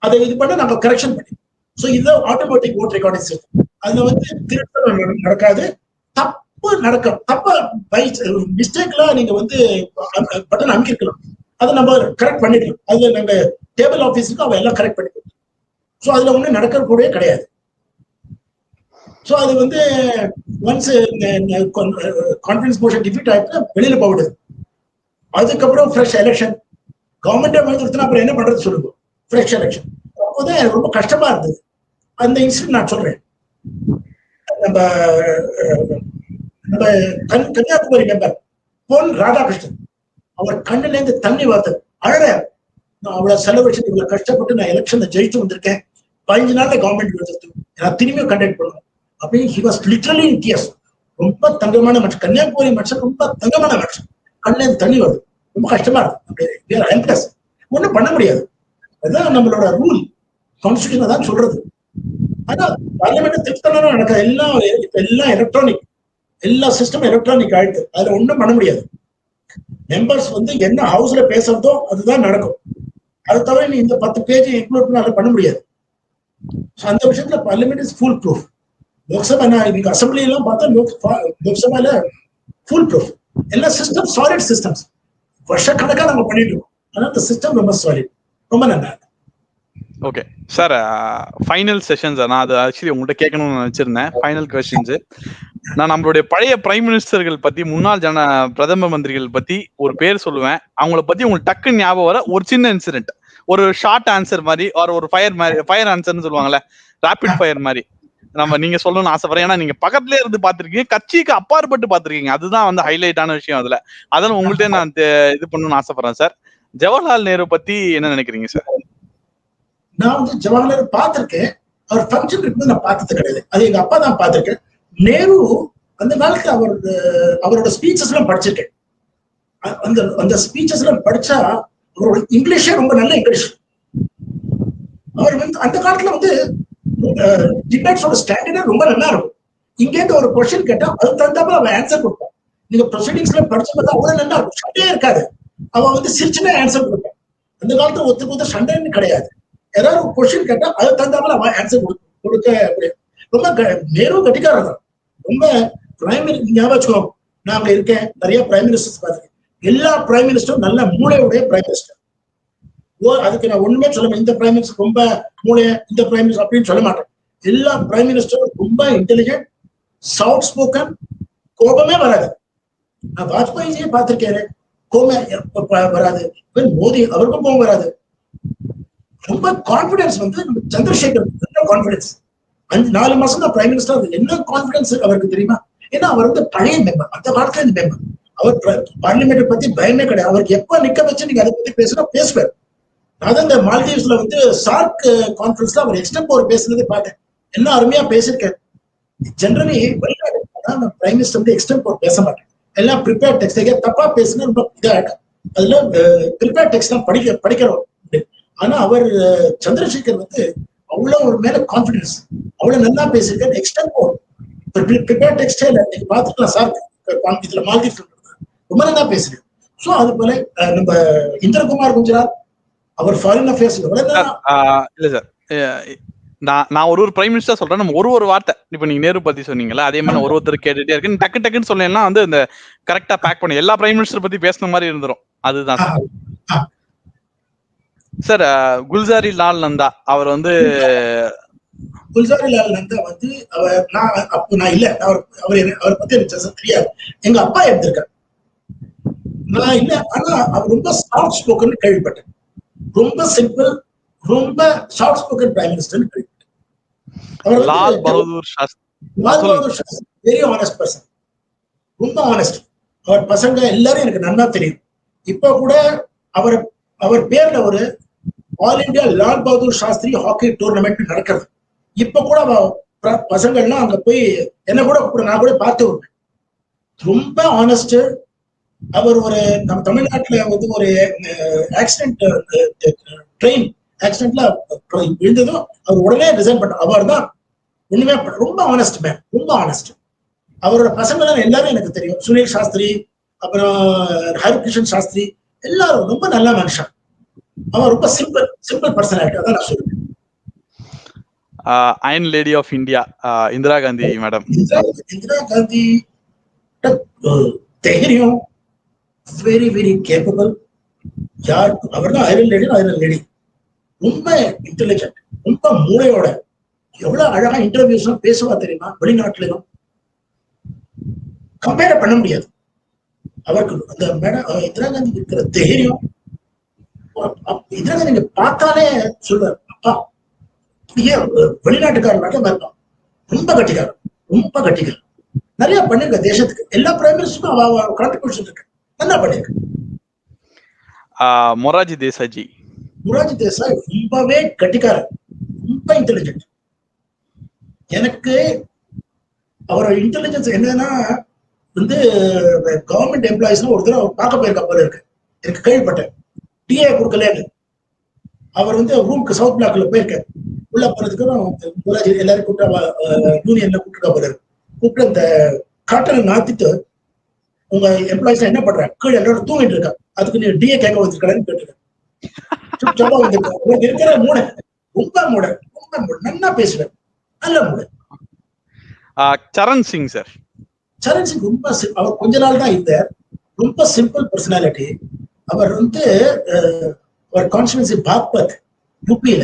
அதை இது பண்ண நாங்க கரெக்ஷன் பண்ணி. ஸோ இதுதான் ஆட்டோமேட்டிக் ஓட் ரெக்கார்டிங் சிஸ்டம். அதுல வந்து திருத்தம் நடக்காது, தப்பு நடக்கும். தப்பா பை மிஸ்டேக்ல நீங்க வந்து பட்டன் அமைக்கலாம், அதை நம்ம கரெக்ட் பண்ணிக்கலாம். அதுல நாங்க டேபிள் ஆபீஸுக்கு அவ எல்லாம் கரெக்ட் பண்ணிக்கலாம். ஸோ அதுல ஒண்ணு நடக்கிற கூடவே கிடையாது. ஸோ அது வந்து ஒன்ஸ் கான்ஃபிடன்ஸ் மோஷன் டிஃபீட் ஆயிட்டு வெளியில போகுது. அதுக்கப்புறம் ஃப்ரெஷ் எலெக்ஷன். கவர்மெண்டே வந்துருச்சுன்னா அப்புறம் என்ன பண்றது சொல்லுங்க. Fresh election. அப்போதான் ரொம்ப கஷ்டமா இருந்தது. அந்த இன்சிடென்ட் நான் சொல்றேன். நம்ம கன்னியாகுமரி மெம்பர் பொன் ராதாகிருஷ்ணன், அவர் கண்ணுல இருந்து தண்ணி வருது, அழற. நான் அவ்வளவு செலவழிச்சு இவ்வளவு கஷ்டப்பட்டு நான் எலெக்ஷன்ல ஜெயிச்சு வந்திருக்கேன், 15 நாள்ல கவர்மெண்ட் வந்துருக்கு, நான் திரும்பியும் கண்டக்ட் பண்ணுவேன் அப்படின்னு. He was literally in tears. ரொம்ப தங்கமான மனுஷன், கன்னியாகுமரி மனுஷன், ரொம்ப தங்கமான மனுஷன். கண்ணுல இருந்து தண்ணி வருது, ரொம்ப கஷ்டமா இருக்கு. ஒண்ணும் பண்ண முடியாது. அதுதான் நம்மளோட ரூல், கான்ஸ்டிடியூஷன் தான் சொல்றது. ஆனா பார்லிமெண்ட் திருத்தலாம் நடக்காது. எல்லாம் எலக்ட்ரானிக். எல்லா சிஸ்டம் எலக்ட்ரானிக் ஆயிடுது. அதுல ஒண்ணும் பண்ண முடியாது. மெம்பர்ஸ் வந்து என்ன ஹவுஸ்ல பேசுறதோ அதுதான் நடக்கும். அதை தவிர நீ இந்த 10 பேஜ் இன்க்ளூட் பண்ண முடியாது. அந்த விஷயத்துல parliament is full proof. Lok Sabha நீங்க அசம்பிளி எல்லாம் பார்த்தா லோக்சபால ஃபுல் ப்ரூஃப். எல்லா சிஸ்டம் சாலிட் சிஸ்டம்ஸ் வருஷக்கணக்கா நம்ம பண்ணிட்டு இருக்கோம். ஆனா இந்த சிஸ்டம் ரொம்ப சாலிட், ரொம்ப நல்லா. Okay sir, final sessions. நான் அது ஆக்சுவலி உங்கள்கிட்ட கேட்கணும்னு நினைச்சிருந்தேன். Final questions. நான் நம்மளுடைய பழைய பிரைம் மினிஸ்டர்கள் பத்தி, முன்னாள் பிரதம மந்திரிகள் பத்தி ஒரு பேர் சொல்லுவேன். அவங்கள பத்தி உங்களுக்கு டக்குன்னு ஞாபகம் வர ஒரு சின்ன இன்சிடென்ட், ஒரு ஷார்ட் ஆன்சர் மாதிரி, ஒரு ஃபயர் ஆன்சர்னு சொல்லுவாங்கல்ல, ரேபிட் ஃபயர் மாதிரி நீங்க சொல்லணும்னு ஆசைப்படுறேன். ஏன்னா நீங்க பக்கத்துலயே இருந்து பாத்திருக்கீங்க, கட்சிக்கு அப்பாற்பட்டு பாத்திருக்கீங்க. அதுதான் வந்து ஹைலைட்டான விஷயம். அதெல்லாம் உங்கள்கிட்ட நான் இது பண்ணணும்னு ஆசைப்படுறேன் சார். ஜவஹர்லால் நேரு பத்தி என்ன நினைக்கிறீங்க சார்? நான் வந்து ஜவஹர்லால் பார்த்திருக்கேன். அவர் ஃபங்க்ஷன் இருக்கும்போது நான் பார்த்தது கிடையாது. அது எங்க அப்பா தான் பார்த்திருக்கேன். நேரு அந்த காலத்துல அவரோட ஸ்பீச்சஸ் எல்லாம் படிச்சிருக்கேன். அந்த ஸ்பீச்சஸ் எல்லாம் படிச்சா அவரோட இங்கிலீஷே ரொம்ப நல்ல இங்கிலீஷ். அவர் வந்து அந்த காலத்துல வந்து டிபேட்ஸோட ஸ்டாண்டர்டே ரொம்ப நல்லா இருக்கும். இங்க இருந்து ஒரு கொஸ்டின் கேட்டா அதுக்கு தகுந்தாப்புல அவன் ஆன்சர் கொடுப்பான். நீங்க ப்ரொசீடிங்ஸ்ல படிச்சு பார்த்தா அவ்வளவு நல்லா இருக்கும். சண்டையே இருக்காது. அவன் வந்து சிரிச்சுனே ஆன்சர் கொடுப்பான். அந்த காலத்துல ஒத்துக்கு சண்டைன்னு கிடையாது. ஏதாவது ஒரு கொஸ்டின் கேட்டா அதுக்கு தகுந்தாப்புல அவன் ஆன்சர் கொடுக்க ரொம்ப நேரு கட்டிக்காரர் தான். ரொம்ப பிரைம் மினிஸ்டர் ஞாபகம் வச்சுக்கோ, நான் அங்க இருக்கேன், நிறைய பிரைம் மினிஸ்டர்ஸ் பார்த்துருக்கேன். எல்லா பிரைம் மினிஸ்டரும் நல்ல மூளையுடைய பிரைம் மினிஸ்டர். அதுக்கு நான் ஒண்ணுமே சொல்ல மாட்டேன். இந்த பிரைம் மினிஸ்டர் ரொம்ப மூளைய, இந்த பிரைம் மினிஸ்டர் அப்படின்னு சொல்ல மாட்டேன். எல்லா பிரைம் மினிஸ்டரும் ரொம்ப இன்டெலிஜென்ட், சாஃப்ட் ஸ்போக்கன், கோபமே வராது. நான் வாஜ்பாயிஜியே பார்த்திருக்கேன், கோபம் வராது. மோடி அவருக்கும் கோபம் வராது. ரொம்ப கான்பிடன்ஸ் வந்து சந்திரசேகர் கான்பிடன்ஸ். 4 மாசம் தான் பிரைம் மினிஸ்டர். என்ன கான்பிடன்ஸ் அவருக்கு தெரியுமா? ஏன்னா அவர் வந்து பழைய மெம்பர், அந்த காலத்துல இருந்து மெம்பர். அவர் பார்லிமெண்ட் பத்தி பயமே கிடையாது. அவருக்கு எப்ப நிக்க வச்சு நீங்க அதை பத்தி பேசுவார். நான் இந்த மால்தீவ்ஸ்ல வந்து சார்க் கான்ஃபரன்ஸ்ல அவர் எக்ஸ்டெம்போர் பேசுனதை பார்த்தேன். என்ன அருமையா பேசியிருக்காரு. ஜெனரலி வெளிநாடு பிரைம் மினிஸ்டர் வந்து எக்ஸ்டெம்போர் பேச மாட்டேன். எல்லாம் ப்ரிப்பேர் டெக்ஸ்ட். தப்பா பேசுனா ரொம்ப இதாகும். அதுல ப்ரிப்பேர் டெக்ஸ்ட் தான் படிக்கிறோம். ஆனா அவர் சந்திரசேகர் வந்து அவ்வளவு ஒரு மேல கான்பிடன்ஸ், அவ்வளவு நல்லா பேசியிருக்காரு. எக்ஸ்டெம்போர் ப்ரிப்பேர் டெக்ஸ்டே இல்லை, நீங்க பாத்துக்கலாம். சார் இதுல மால்தீவ்ஸ் ரொம்ப நல்லா பேசுறேன். சோ அது போல நம்ம இந்திரகுமார் குஜராத், அவர் ஃபாரின் அஃபேர்ஸ் இல்ல சார். நான் ஒரு பிரைம் மினிஸ்டர் சொல்றேன். நம்ம ஒரு வார்த்தை, இப்ப நீங்க நேரு பத்தி சொன்னீங்களா, அதே மாதிரி ஒருத்தர் கேட்டுட்டே இருக்கு. டக்குன்னு சொல்லலாம் வந்து இந்த கரெக்டா பேக் பண்ணி எல்லா பிரைம் மினிஸ்டர் பத்தி பேசுன மாதிரி இருந்துரும். அதுதான் சார். குல்சாரி லால் நந்தா அவர் வந்து குல்சாரி லால் நந்தா வந்து நான் இல்ல, அவர் பத்தி எனக்கு தெரியாது. எங்க அப்பா எடுத்திருக்காரு, நான் இல்ல. ஆனா அவர் ரொம்ப சாஃப்ட் ஸ்போக்கன் கேள்விப்பட்டேன். ரொம்ப சிம்பிள், ரொம்ப சாஃப்ட் ஸ்போக்கன் பிரைம் மினிஸ்டர் கேள்விப்பட்டேன். Lal Bahadur Shastri very honest person, ரொம்ப ஆனஸ்ட். அவர் பசங்க எல்லாரும் எனக்கு நல்லா தெரியும். இப்ப கூட அவர் பேர்ல ஒரு all India Lal Bahadur Shastri hockey tournament நடக்கிறது. இப்ப கூட பசங்கள்லாம் அங்க போய் என்ன கூட நான் கூட பார்த்து வருவேன். ரொம்ப ஆனஸ்ட். அவர் நம்ம தமிழ்நாட்டுல வந்து ஒரு ஆக்சிடென்ட், ட்ரெயின் ஆக்சிடென்ட்ல விழுந்ததும் அவர் உடனே ரிசைன் பண்ண. அவர் தான் ஒண்ணுமே ரொம்ப ஆனஸ்ட் மேன், ரொம்ப ஆனஸ்ட். அவரோட பசங்க எல்லாரும் எனக்கு தெரியும். சுனில் சாஸ்திரி, அப்புறம் ஹரிகிருஷ்ணன் சாஸ்திரி, எல்லாரும் ரொம்ப நல்ல மனுஷன். அவன் ரொம்ப சிம்பிள் பர்சனாலிட்டி. அதான் நான் சொல்லுவேன். Iron lady of India Indira Gandhi madam. Indira Gandhi தைரியம், வெரி வெரி கேப்பபிள். யார் அவர் தான் ஐரன் லேடி. ரொம்ப இன்டெலிஜென்ட், ரொம்ப மூளையோட. எவ்வளவு அழகா இன்டர்வியூஸ் எல்லாம் பேசுவா தெரியுமா? வெளிநாட்டுலயும் கம்பேர் பண்ண முடியாது. அவருக்கு அந்த மேடம் இந்திரா காந்தி இருக்கிற தைரியம், இந்திரா காந்தி நீங்க பார்த்தாலே சொல்லுவார், அப்பா வெளிநாட்டுக்காரர் மட்டும் இருப்பான். ரொம்ப கட்டிக்காரர். நிறைய பண்ணிருக்க தேசத்துக்கு. எல்லா பிரைம் மினிஸ்டருக்கும் கான்ட்ரிபியூஷன் இருக்கு, நல்லா பண்ணிருக்கு. மொராஜி தேசாய் ரொம்பவே கட்டிக்காரர், ரொம்ப இன்டெலிஜென்ட். எனக்கு அவரோட இன்டெலிஜென்ஸ் என்னன்னா வந்து கவர்மெண்ட் எம்ப்ளாயிஸ் ஒரு தடவை பார்க்க போயிருக்க போல இருக்கு, எனக்கு கேள்விப்பட்டேன். டிஏ கொடுக்கலன்னு அவர் வந்து ரூம்க்கு சவுத் பிளாக்ல போயிருக்காரு. உள்ள போறதுக்கு எல்லாரும் கூப்பிட்டு யூனியன்ல கூப்பிட்டு போல இருக்கு. கூப்பிட்டு அந்த காட்டனை நாத்திட்டு உங்க எம்ப்ளாயிஸ் என்ன பண்ற, கீழே எல்லாரும் தூங்கிட்டு இருக்கா, அதுக்கு நீ டிஏ கேட்க வந்திருக்கலன்னு கேட்டுருக்க. சும்மா வந்திருக்க. உங்களுக்கு இருக்கிற மூளை ரொம்ப மூளை, ரொம்ப மூளை, நல்லா பேசுவேன், நல்ல மூளை. சரண் சிங் சார். சரண் சிங் ரொம்ப அவர் கொஞ்ச நாள் தான் இருந்தார். ரொம்ப சிம்பிள் பர்சனாலிட்டி. அவர் வந்து அவர் கான்ஸ்டிட்யூன்சி பாக்பத் யூபியில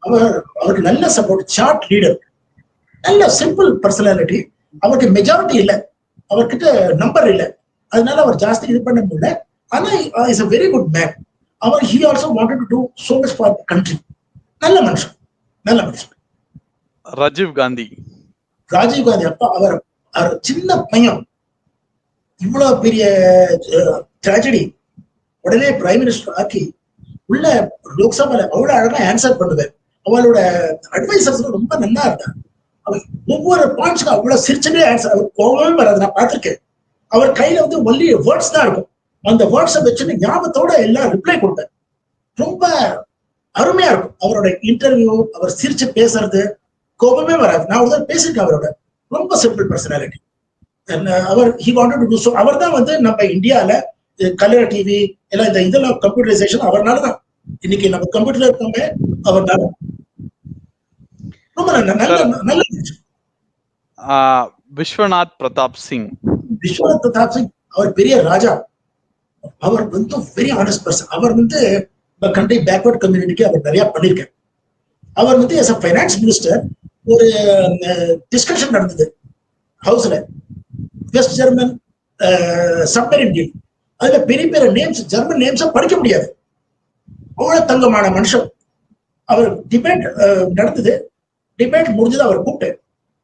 அவருக்கு நல்ல சப்போர்ட், சார்ட் லீடர், நல்ல சிம்பிள் பர்சனாலிட்டி. அவருக்கு மெஜாரிட்டி இல்லை, அவர்கிட்ட நம்பர் இல்லை, அதனால அவர் ஜாஸ்தி இது பண்ண முடியல. ஆனா is a very good man. அவர் he also wanted to do so much for the country. நல்ல மனுஷன், நல்ல மனுஷன். ராஜீவ் காந்தி. ராஜீவ் காந்தி அப்பா அவர் சின்ன பையன், இவ்வளவு பெரிய ட்ராஜடி உடனே பிரைம் மினிஸ்டர் ஆக்கி உள்ள லோக்சபால அவ்வளவு அழகா ஆன்சர் பண்ணுவார். அவளோட அட்வைசர்ஸ் ரொம்ப நல்லா இருந்தார். அவர் ஒவ்வொரு பாயிண்ட்ஸ்க்கு அவ்வளவு சிரிச்சுட்டே ஆன்சர், அவர் கோவமே வராது, நான் பார்த்திருக்கேன். அவர் கையில வந்து ஒன்லி வேர்ட்ஸ் தான் இருக்கும், அந்த வேர்ட்ஸை வச்சுட்டு ஞாபகத்தோட எல்லாம் ரிப்ளை கொடுப்பார். ரொம்ப அருமையா இருக்கும் அவரோட இன்டர்வியூ. அவர் சிரிச்சு பேசுறது, கோபமே வராது. நான் ஒரு தடவை பேசியிருக்கேன் அவரோட. ரொம்ப சிம்பிள் பர்சனாலிட்டி. அவர் he wanted to do so. அவர் தான் வந்து நம்ம இந்தியால கலர் டிவி எல்லாம் இந்த இதெல்லாம் கம்ப்யூட்டரைசேஷன் அவர்னாலதான். இன்னைக்கு நம்ம கம்ப்யூட்டர்ல இருக்கோமே அவர்னால. ரொம்ப நல்ல விஸ்வநாத் பிரதாப் சிங். விஸ்வநாத் பிரதாப் சிங் அவர் பெரிய ராஜா. அவர் வந்து வெரி ஆனஸ்ட் பர்சன். அவர் வந்து கண்ட்ரி பேக்வர்ட் கம்யூனிட்டிக்கு அவர் நிறைய பண்ணிருக்கார். அவர் வந்து as a ஃபைனான்ஸ் மினிஸ்டர் ஒரு டிஸ்கஷன் நடந்தது ஹவுஸ்ல, வெஸ்ட் ஜெர்மன் சப்மரின் டீல். அதுல பெரிய பெரிய நேம்ஸ், ஜெர்மன் நேம்ஸா படிக்க முடியாது, அவ்வளவு தங்கமான மனுஷன். அவர் டிபேட் நடந்தது, டிபேட் முடிஞ்சது. அவர் கூப்பிட்டு,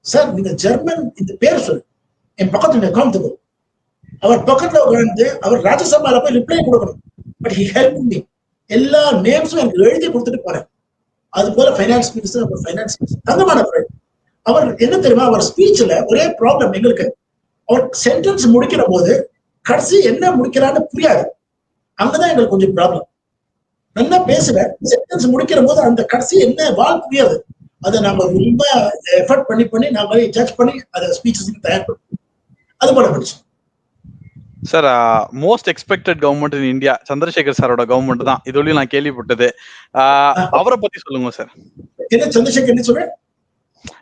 சார் நீங்க ஜெர்மன் இந்த பேர் சொல்லு, என் பக்கத்துல உட்கார்ந்து. அவர் பக்கத்துல உட்கார்ந்து அவர் ராஜ்யசபால போய் ரிப்ளை கொடுக்கணும். பட் ஹி ஹெல்ப் மீ, எல்லா நேம்ஸும் எனக்கு எழுதி கொடுத்துட்டு போறேன். அது போல ஃபைனான்ஸ் மினிஸ்டர், ஃபைனான்ஸ் மினிஸ்டர் தங்கமான ஃப்ரெண்ட். அவர் என்ன தெரியுமா, அவர் ஸ்பீச்ல ஒரே ப்ராப்ளம் எங்களுக்கு, அவர் சென்டென்ஸ் முடிக்கிற போது கடைசி என்ன முடிக்கிறான்னு புரியாது. அங்கதான் எங்களுக்கு கொஞ்சம் ப்ராப்ளம். நல்லா பேசுற, சென்டென்ஸ் முடிக்கிற போது அந்த கடைசி என்ன வாழ் புரியாது. அதை நாம ரொம்ப எஃபர்ட் பண்ணி நாம ஜட்ஜ் பண்ணி அதை ஸ்பீச்சஸ் தயார் பண்ணுவோம். அது போல படிச்சு sir, most expected government in India Chandrashekhar சாரோட கவர்மெண்ட் தான், இதுவரையும் நான் கேள்விப்பட்டது. அவரை பத்தி சொல்லுங்க சார். என்ன சந்திரசேகர் என்ன சொல்றேன்?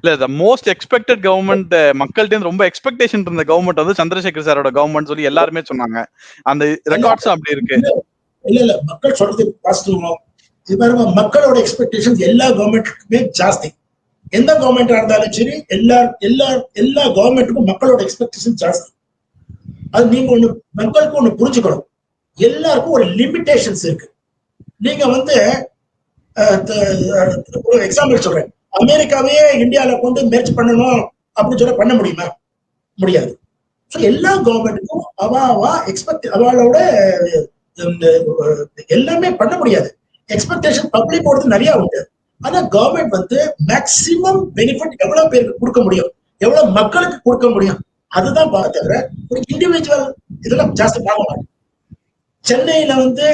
இல்ல, மோஸ்ட் எக்ஸ்பெக்டட் கவர்மெண்ட், மக்கள்கிட்ட ரொம்ப எக்ஸ்பெக்டேஷன் இருந்த கவர்மெண்ட் வந்து சந்திரசேகர் சாரோட கவர்மெண்ட் சொல்லி எல்லாருமே சொன்னாங்க. அந்த ரெக்கார்ட்ஸும் அப்படி இருக்கு. இல்ல மக்கள் சொல்றது வாஸ்தவம். இது பாருங்க, மக்களோட எக்ஸ்பெக்டேஷன் எல்லா கவர்மெண்ட்டுக்குமே ஜாஸ்தி. எந்த கவர்மெண்டா இருந்தாலும் சரி, எல்லா கவர்மெண்ட்டுக்கும் மக்களோட எக்ஸ்பெக்டேஷன் ஜாஸ்தி. அது நீங்க ஒண்ணு மக்களுக்கு ஒண்ணு புரிஞ்சுக்கணும், எல்லாருக்கும் ஒரு லிமிடேஷன்ஸ் இருக்கு. நீங்க வந்து ஒரு எக்ஸாம்பிள் சொல்றேன், அமெரிக்காவே இந்தியாவில கொண்டு மெர்ஜ் பண்ணணும் அப்படின்னு சொல்ல பண்ண முடியுமா? முடியாது. ஸோ எல்லா கவர்மெண்ட்டுக்கும் அவளோட எல்லாமே பண்ண முடியாது. எக்ஸ்பெக்டேஷன் பப்ளிக் ஓடுறது நிறைய உண்டு. ஆனா கவர்மெண்ட் வந்து மேக்சிமம் பெனிஃபிட் எவ்வளவு பேருக்கு கொடுக்க முடியும், எவ்வளவு மக்களுக்கு கொடுக்க முடியும், அதுதான் பார்க்க தவிர ஒரு இண்டிவிஜுவல் இதெல்லாம் ஜாஸ்தி பார்க்க மாட்டேன். சென்னையில வந்து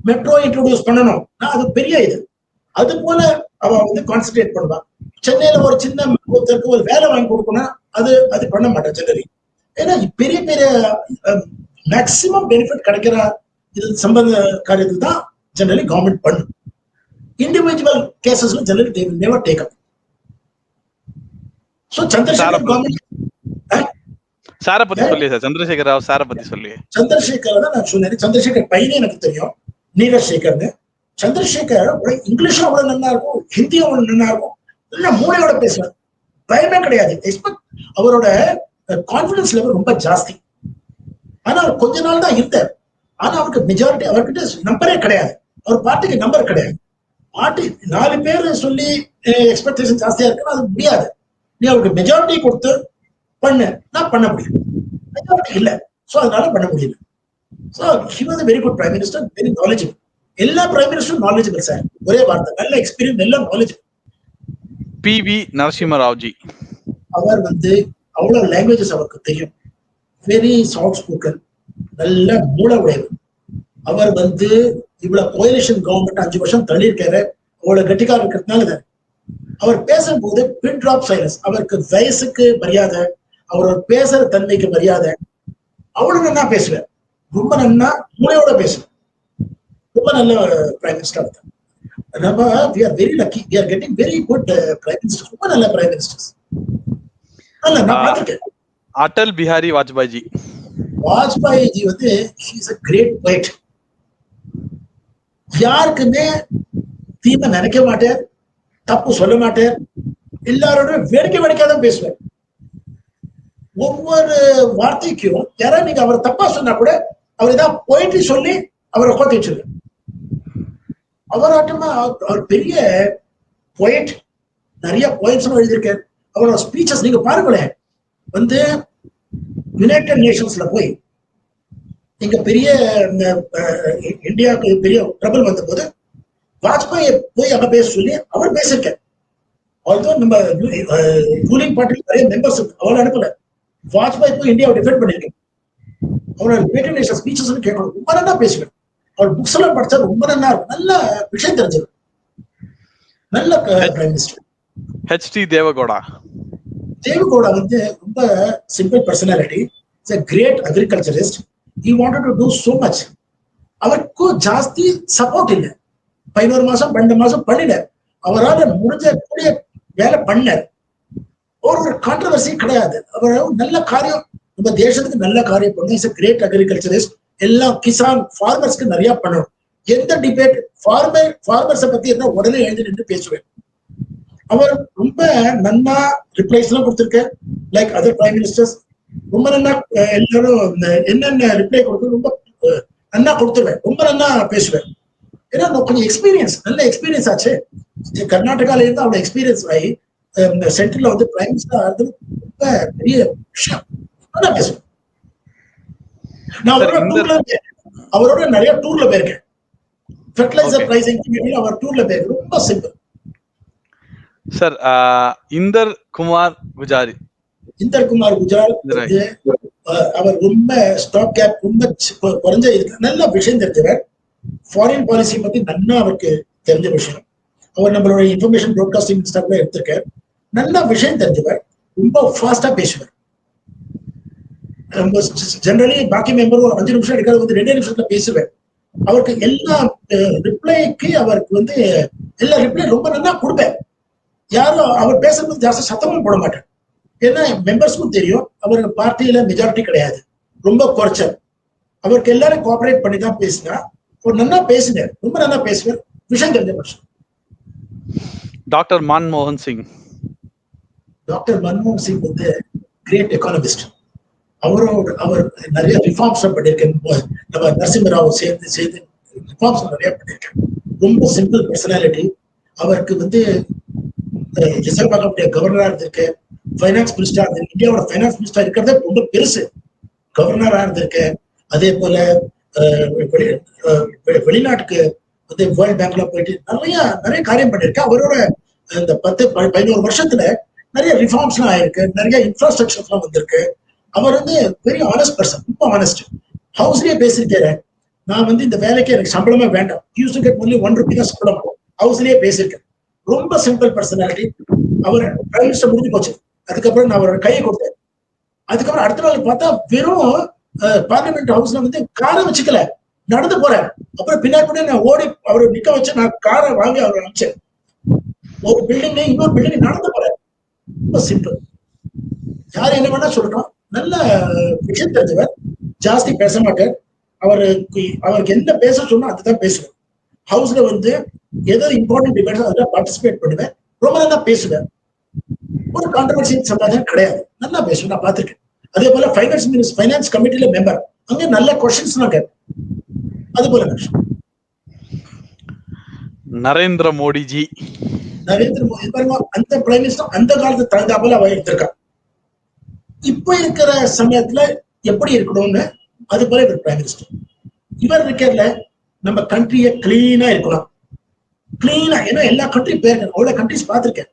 மெட்ரோ இன்ட்ரோடியூஸ் பண்ணணும், அது பெரிய இது. அது போல அவ வந்து கான்சென்ட்ரேட் பண்ணுவான். சென்னையில ஒரு சின்ன ஒருத்தருக்கு ஒரு வேலை வாங்கி கொடுக்கணும், அது பண்ண மாட்டேன் ஜெனரலி. ஏன்னா பெரிய பெரிய மேக்சிமம் பெனிஃபிட் கிடைக்கிற இது சம்பந்த காரியத்துக்கு தான் ஜெனரலி கவர்மெண்ட் பண்ணும். இண்டிவிஜுவல் கேசஸ்ல generally they will never take up. So Chandrasekhar government சாரை பத்தி சொல்லி சார், சந்திரசேகர் ராவ் சாரை பத்தி சொல்லி. சந்திரசேகர் தான் நான் சொன்னேன். சந்திரசேகர் பையனே எனக்கு தெரியும், நீரஜ் சேகர்னு. சந்திரசேகர் இங்கிலீஷும் அவ்வளவு நல்லா இருக்கும், ஹிந்தியும் அவ்வளவு நல்லா இருக்கும், நல்லா மூளையோட பேசுவார், பயமே கிடையாது. அவரோட கான்பிடன்ஸ் லெவல் ரொம்ப ஜாஸ்தி. ஆனா அவர் கொஞ்ச நாள் தான் இருந்தார். ஆனா அவருக்கு மெஜாரிட்டி, அவர்கிட்ட நம்பரே கிடையாது, அவர் பார்ட்டிக்கு நம்பர் கிடையாது. பார்ட்டி 4 பேர் சொல்லி எக்ஸ்பெக்டேஷன் ஜாஸ்தியா இருக்குன்னா அது முடியாது. நீ அவருக்கு மெஜாரிட்டி கொடுத்து பண்ண முடியும், மெஜாரிட்டி இல்ல, சோ அதனால பண்ண முடியல. So he was a very good prime minister, very knowledgeable. எல்லா பிரைம் மினிஸ்டரும் knowledgeable சார், ஒரே வார்த்தை, நல்ல எக்ஸ்பீரியன்ஸ், எல்லாம் knowledgeable. பி.வி. நரசிம்ம ராவ்ஜி. அவர் வந்து அவ்வளவு லாங்குவேஜஸ் அவருக்கு தெரியும், வெரி சாஃப்ட் ஸ்போக்கன், நல்ல மூளை உடையவர். அவர் வந்து இவ்வளவு கோயலிஷன் கவர்மெண்ட் 5 வருஷம் தள்ளி இருக்காரு, அவ்வளவு கட்டிக்கார இருக்கிறதுனால தான் அவர் பேசும்போது பின் டிராப் சைலன்ஸ். அவருக்கு வயசுக்கு மரியாதை, அவரோட பேசுற தன்மைக்கு மரியாதை, அவ்வளவு நல்லா பேசுவேன். ரொம்ப நல்லா மூளையோட பேசுவேன். ரொம்ப நல்ல பிரைம் மினிஸ்டர். நம்ம we are very lucky, we are getting very good prime ministers. ரொம்ப நல்ல பிரைம் மினிஸ்டர்ஸ். நல்ல நான் பார்த்திருக்கேன். அடல் பிஹாரி வாஜ்பாய் ஜி. வாஜ்பாய் ஜி வந்து he is a great poet. யாருக்குமே தீமை நினைக்க மாட்டார், தப்பு சொல்ல மாட்டார், எல்லாரோட வேடிக்கை வேடிக்கையாதான் பேசுவார். ஒவ்வொரு வார்த்தைக்கும் யாராவது நீங்க அவரை தப்பா சொன்னா கூட அவர் ஏதாவது போயிட்டு சொல்லி அவரை கோத்தி வச்சிருக்க. அவராட்டமா அவர் பெரிய போயட், நிறைய போயட்ஸ் எழுதியிருக்காரு. அவரோட ஸ்பீச்சஸ் நீங்க பாருங்களேன். வந்து யுனைடெட் நேஷன்ஸ்ல போய் இங்க பெரிய இந்தியாவுக்கு பெரிய ட்ரபிள் வந்த போது வாஜ்பாய் போய் அங்க பேச சொல்லி அவர் பேசியிருக்கார். ஆல்தோ நம்ம ரூலிங் பார்ட்டில நிறைய மெம்பர்ஸ் அவர் அனுப்பல, வாஜ்பாய் போய் இந்தியாவை டிஃபெண்ட் பண்ணிருக்கேன். அவரோட யுனைடெட் நேஷன் ஸ்பீச்சஸ் கேட்கணும். ரொம்ப நல்லா பேசுவேன். அவர் புக்ஸ் எல்லாம் படிச்சா ரொம்ப நல்லா இருக்கும். நல்ல விஷயம் தெரிஞ்சவர், நல்ல prime minister. H D Deve Gowda. Deve Gowda வந்து ரொம்ப simple personality. Is a great agriculturist. He wanted to do so much. அவருக்கு ஜாஸ்தி சப்போர்ட் இல்லை. 11 மாசம் 12 மாசம் பண்ணிட அவரால் முடிஞ்ச கூடிய வேலை பண்ணார். ஒரு கான்ட்ரவர்சி கிடையாது. அவர் நல்ல காரியம், நம்ம தேசத்துக்கு நல்ல காரியம் பண்ணணும். Is a great agriculturist. எல்லாம் கிசான் ஃபார்மர்ஸ்க்கு நிறைய பண்ணணும். எந்த டிபேட் ஃபார்மர்ஸை பத்தி என்ன உடனே எழுதி நின்று பேசுவேன். அவர் ரொம்ப நன்னா ரிப்ளைஸ் எல்லாம் கொடுத்திருக்கார். லைக் அதர் பிரைம் மினிஸ்டர்ஸ் ரொம்ப நல்லா எல்லாரும் என்னென்ன ரிப்ளை கொடுத்து ரொம்ப நன்னா கொடுத்துருவேன். ரொம்ப நன்னா பேசுவேன். ஏன்னா கொஞ்சம் எக்ஸ்பீரியன்ஸ், நல்ல எக்ஸ்பீரியன்ஸ் ஆச்சு. கர்நாடகால இருந்து அவரோட எக்ஸ்பீரியன்ஸ் ஆகி சென்ட்ரல்ல வந்து பிரைம் மினிஸ்டர் ஆகிறது ரொம்ப பெரிய விஷயம். நல்லா பேசுவேன். நான் அவரோட நிறைய டூர்ல போயிருக்கேன். ஃபெர்டிலைசர் பிரைசிங் கமிட்டில அவர் டூர்ல போயிருக்கேன். ரொம்ப சிம்பிள். சார் இந்தர் குமார் குஜாரி. இந்தர் குமார் குஜால் அவர் ரொம்ப ஸ்டாப் கேப் ரொம்ப குறைஞ்ச நல்ல விஷயம் தெரிஞ்சவர். ஃபாரின் பாலிசி பத்தி நல்லா அவருக்கு தெரிஞ்ச விஷயம். அவர் நம்மளோட இன்ஃபர்மேஷன் ப்ராட்காஸ்டிங் மினிஸ்டர்ல எடுத்திருக்கார். நல்ல விஷயம் தெரிஞ்சவர். ரொம்ப ஃபாஸ்டா பேசுவார். ஜெனரலி பாக்கி மெம்பர் ஒரு 5 நிமிஷம் எடுக்காது, வந்து 2 நிமிஷத்துல பேசுவேன். அவருக்கு எல்லா ரிப்ளைக்கு அவருக்கு வந்து எல்லா ரிப்ளை ரொம்ப நல்லா கொடுப்பேன். யாரும் அவர் பேசுறது ஜாஸ்தி சத்தமும் போட மாட்டேன். ஏன்னா மெம்பர்ஸ்க்கும் தெரியும் அவர் பார்ட்டியில மெஜாரிட்டி கிடையாது, ரொம்ப குறைச்சல். அவருக்கு எல்லாரும் கோஆபரேட் பண்ணி தான் பேசினா அவர் நல்லா பேசினார். ரொம்ப நல்லா பேசுவார். விஷயம் தெரிஞ்ச மனுஷன். டாக்டர் மன்மோகன் சிங். டாக்டர் மன்மோகன் சிங் வந்து கிரேட் எக்கானமிஸ்ட். அவர் நிறைய ரிஃபார்ம்ஸ் பண்ணியிருக்கேன். நம்ம நரசிம்மராவ் சேர்ந்து ரிஃபார்ம்ஸ் நிறைய பண்ணியிருக்கேன். ரொம்ப சிம்பிள் பர்சனாலிட்டி. அவருக்கு வந்து ரிசர்வ் பேங்க் கவர்னரா இருந்திருக்கு, ஃபைனான்ஸ் மினிஸ்டரா இருந்திருக்கு. இந்தியாவோட ஃபைனான்ஸ் மினிஸ்டர் இருக்கிறதே ரொம்ப பெருசு. கவர்னரா இருந்திருக்கு. அதே போல வெளிநாட்டுக்கு வந்து வேர்ல்ட் பேங்க்ல போயிட்டு நிறைய காரியம் பண்ணிருக்கு. அவரோட இந்த 10-11 வருஷத்துல நிறைய ரிஃபார்ம்ஸ் எல்லாம் ஆயிருக்கு, நிறைய இன்ஃப்ராஸ்ட்ரக்சர்ஸ் எல்லாம் வந்திருக்கு. அவர் வந்து வெரி ஆனஸ்ட் பர்சன், ரொம்ப ஆனஸ்ட். ஹவுஸ்லயே பேசியிருக்காரு. நான் வந்து இந்த வேலைக்கு எனக்கு சம்பளமே வேண்டாம், use to get only 1 Ruby தான் சம்பளம். ஹவுஸ்லயே பேசியிருக்கேன். ரொம்ப சிம்பிள் பர்சனாலிட்டி. அவர் பிரைம் மினிஸ்டர் முடிஞ்சு போச்சு. அதுக்கப்புறம் நான் அவரோட கையை கொடுத்தேன். அதுக்கப்புறம் அடுத்த நாள் பார்த்தா வெறும் பார்லிமெண்ட் ஹவுஸ்ல வந்து காரை வச்சுக்கல, நடந்து போறேன். அப்புறம் பின்னாடி நான் ஓடி அவரை நிக்க வச்சு நான் காரை வாங்கி அவரை அனுப்பிச்சேன். ஒரு பில்டிங் இன்னொரு பில்டிங் நடந்து போறேன். ரொம்ப சிம்பிள். யார் என்ன வேணா சொல்லணும். நல்ல விஷயம் தெரிஞ்சவர். ஜாஸ்தி பேச மாட்டார். அவருக்கு என்ன பேச சொன்னா அதுதான் பேசுவேன். ஹவுஸ்ல வந்து ஏதோ இம்பார்ட்டன்ட் டிபேட்ஸ் அதுல பார்ட்டிசிபேட் பண்ணுவேன். ரொம்ப நல்லா பேசுவேன். ஒரு கான்ட்ரவர்சி சமாதானம் கிடையாது. நல்லா பேசுவேன். நான் பார்த்திருக்கேன். அதே போல ஃபைனான்ஸ் கமிட்டில மெம்பர். அங்க நல்ல கொஸ்டின்ஸ் நான் கேட்பேன். அது போல நரேந்திர மோடிஜி. நரேந்திர மோடி பாருங்க, அந்த பிரைம் மினிஸ்டர் அந்த காலத்து தகுந்தாப்புல அவர் எடுத்திருக்கார். இப்ப இருக்கிற சமயத்துல எப்படி இருக்கணும்னு அது போல இவர் பிரைம் மினிஸ்டர். இவர் இருக்கிறதுல நம்ம கண்ட்ரிய கிளீனா இருக்கணும். கிளீனா, ஏன்னா எல்லா கண்ட்ரி பேர் அவ்வளவு கண்ட்ரிஸ் பார்த்திருக்கேன்.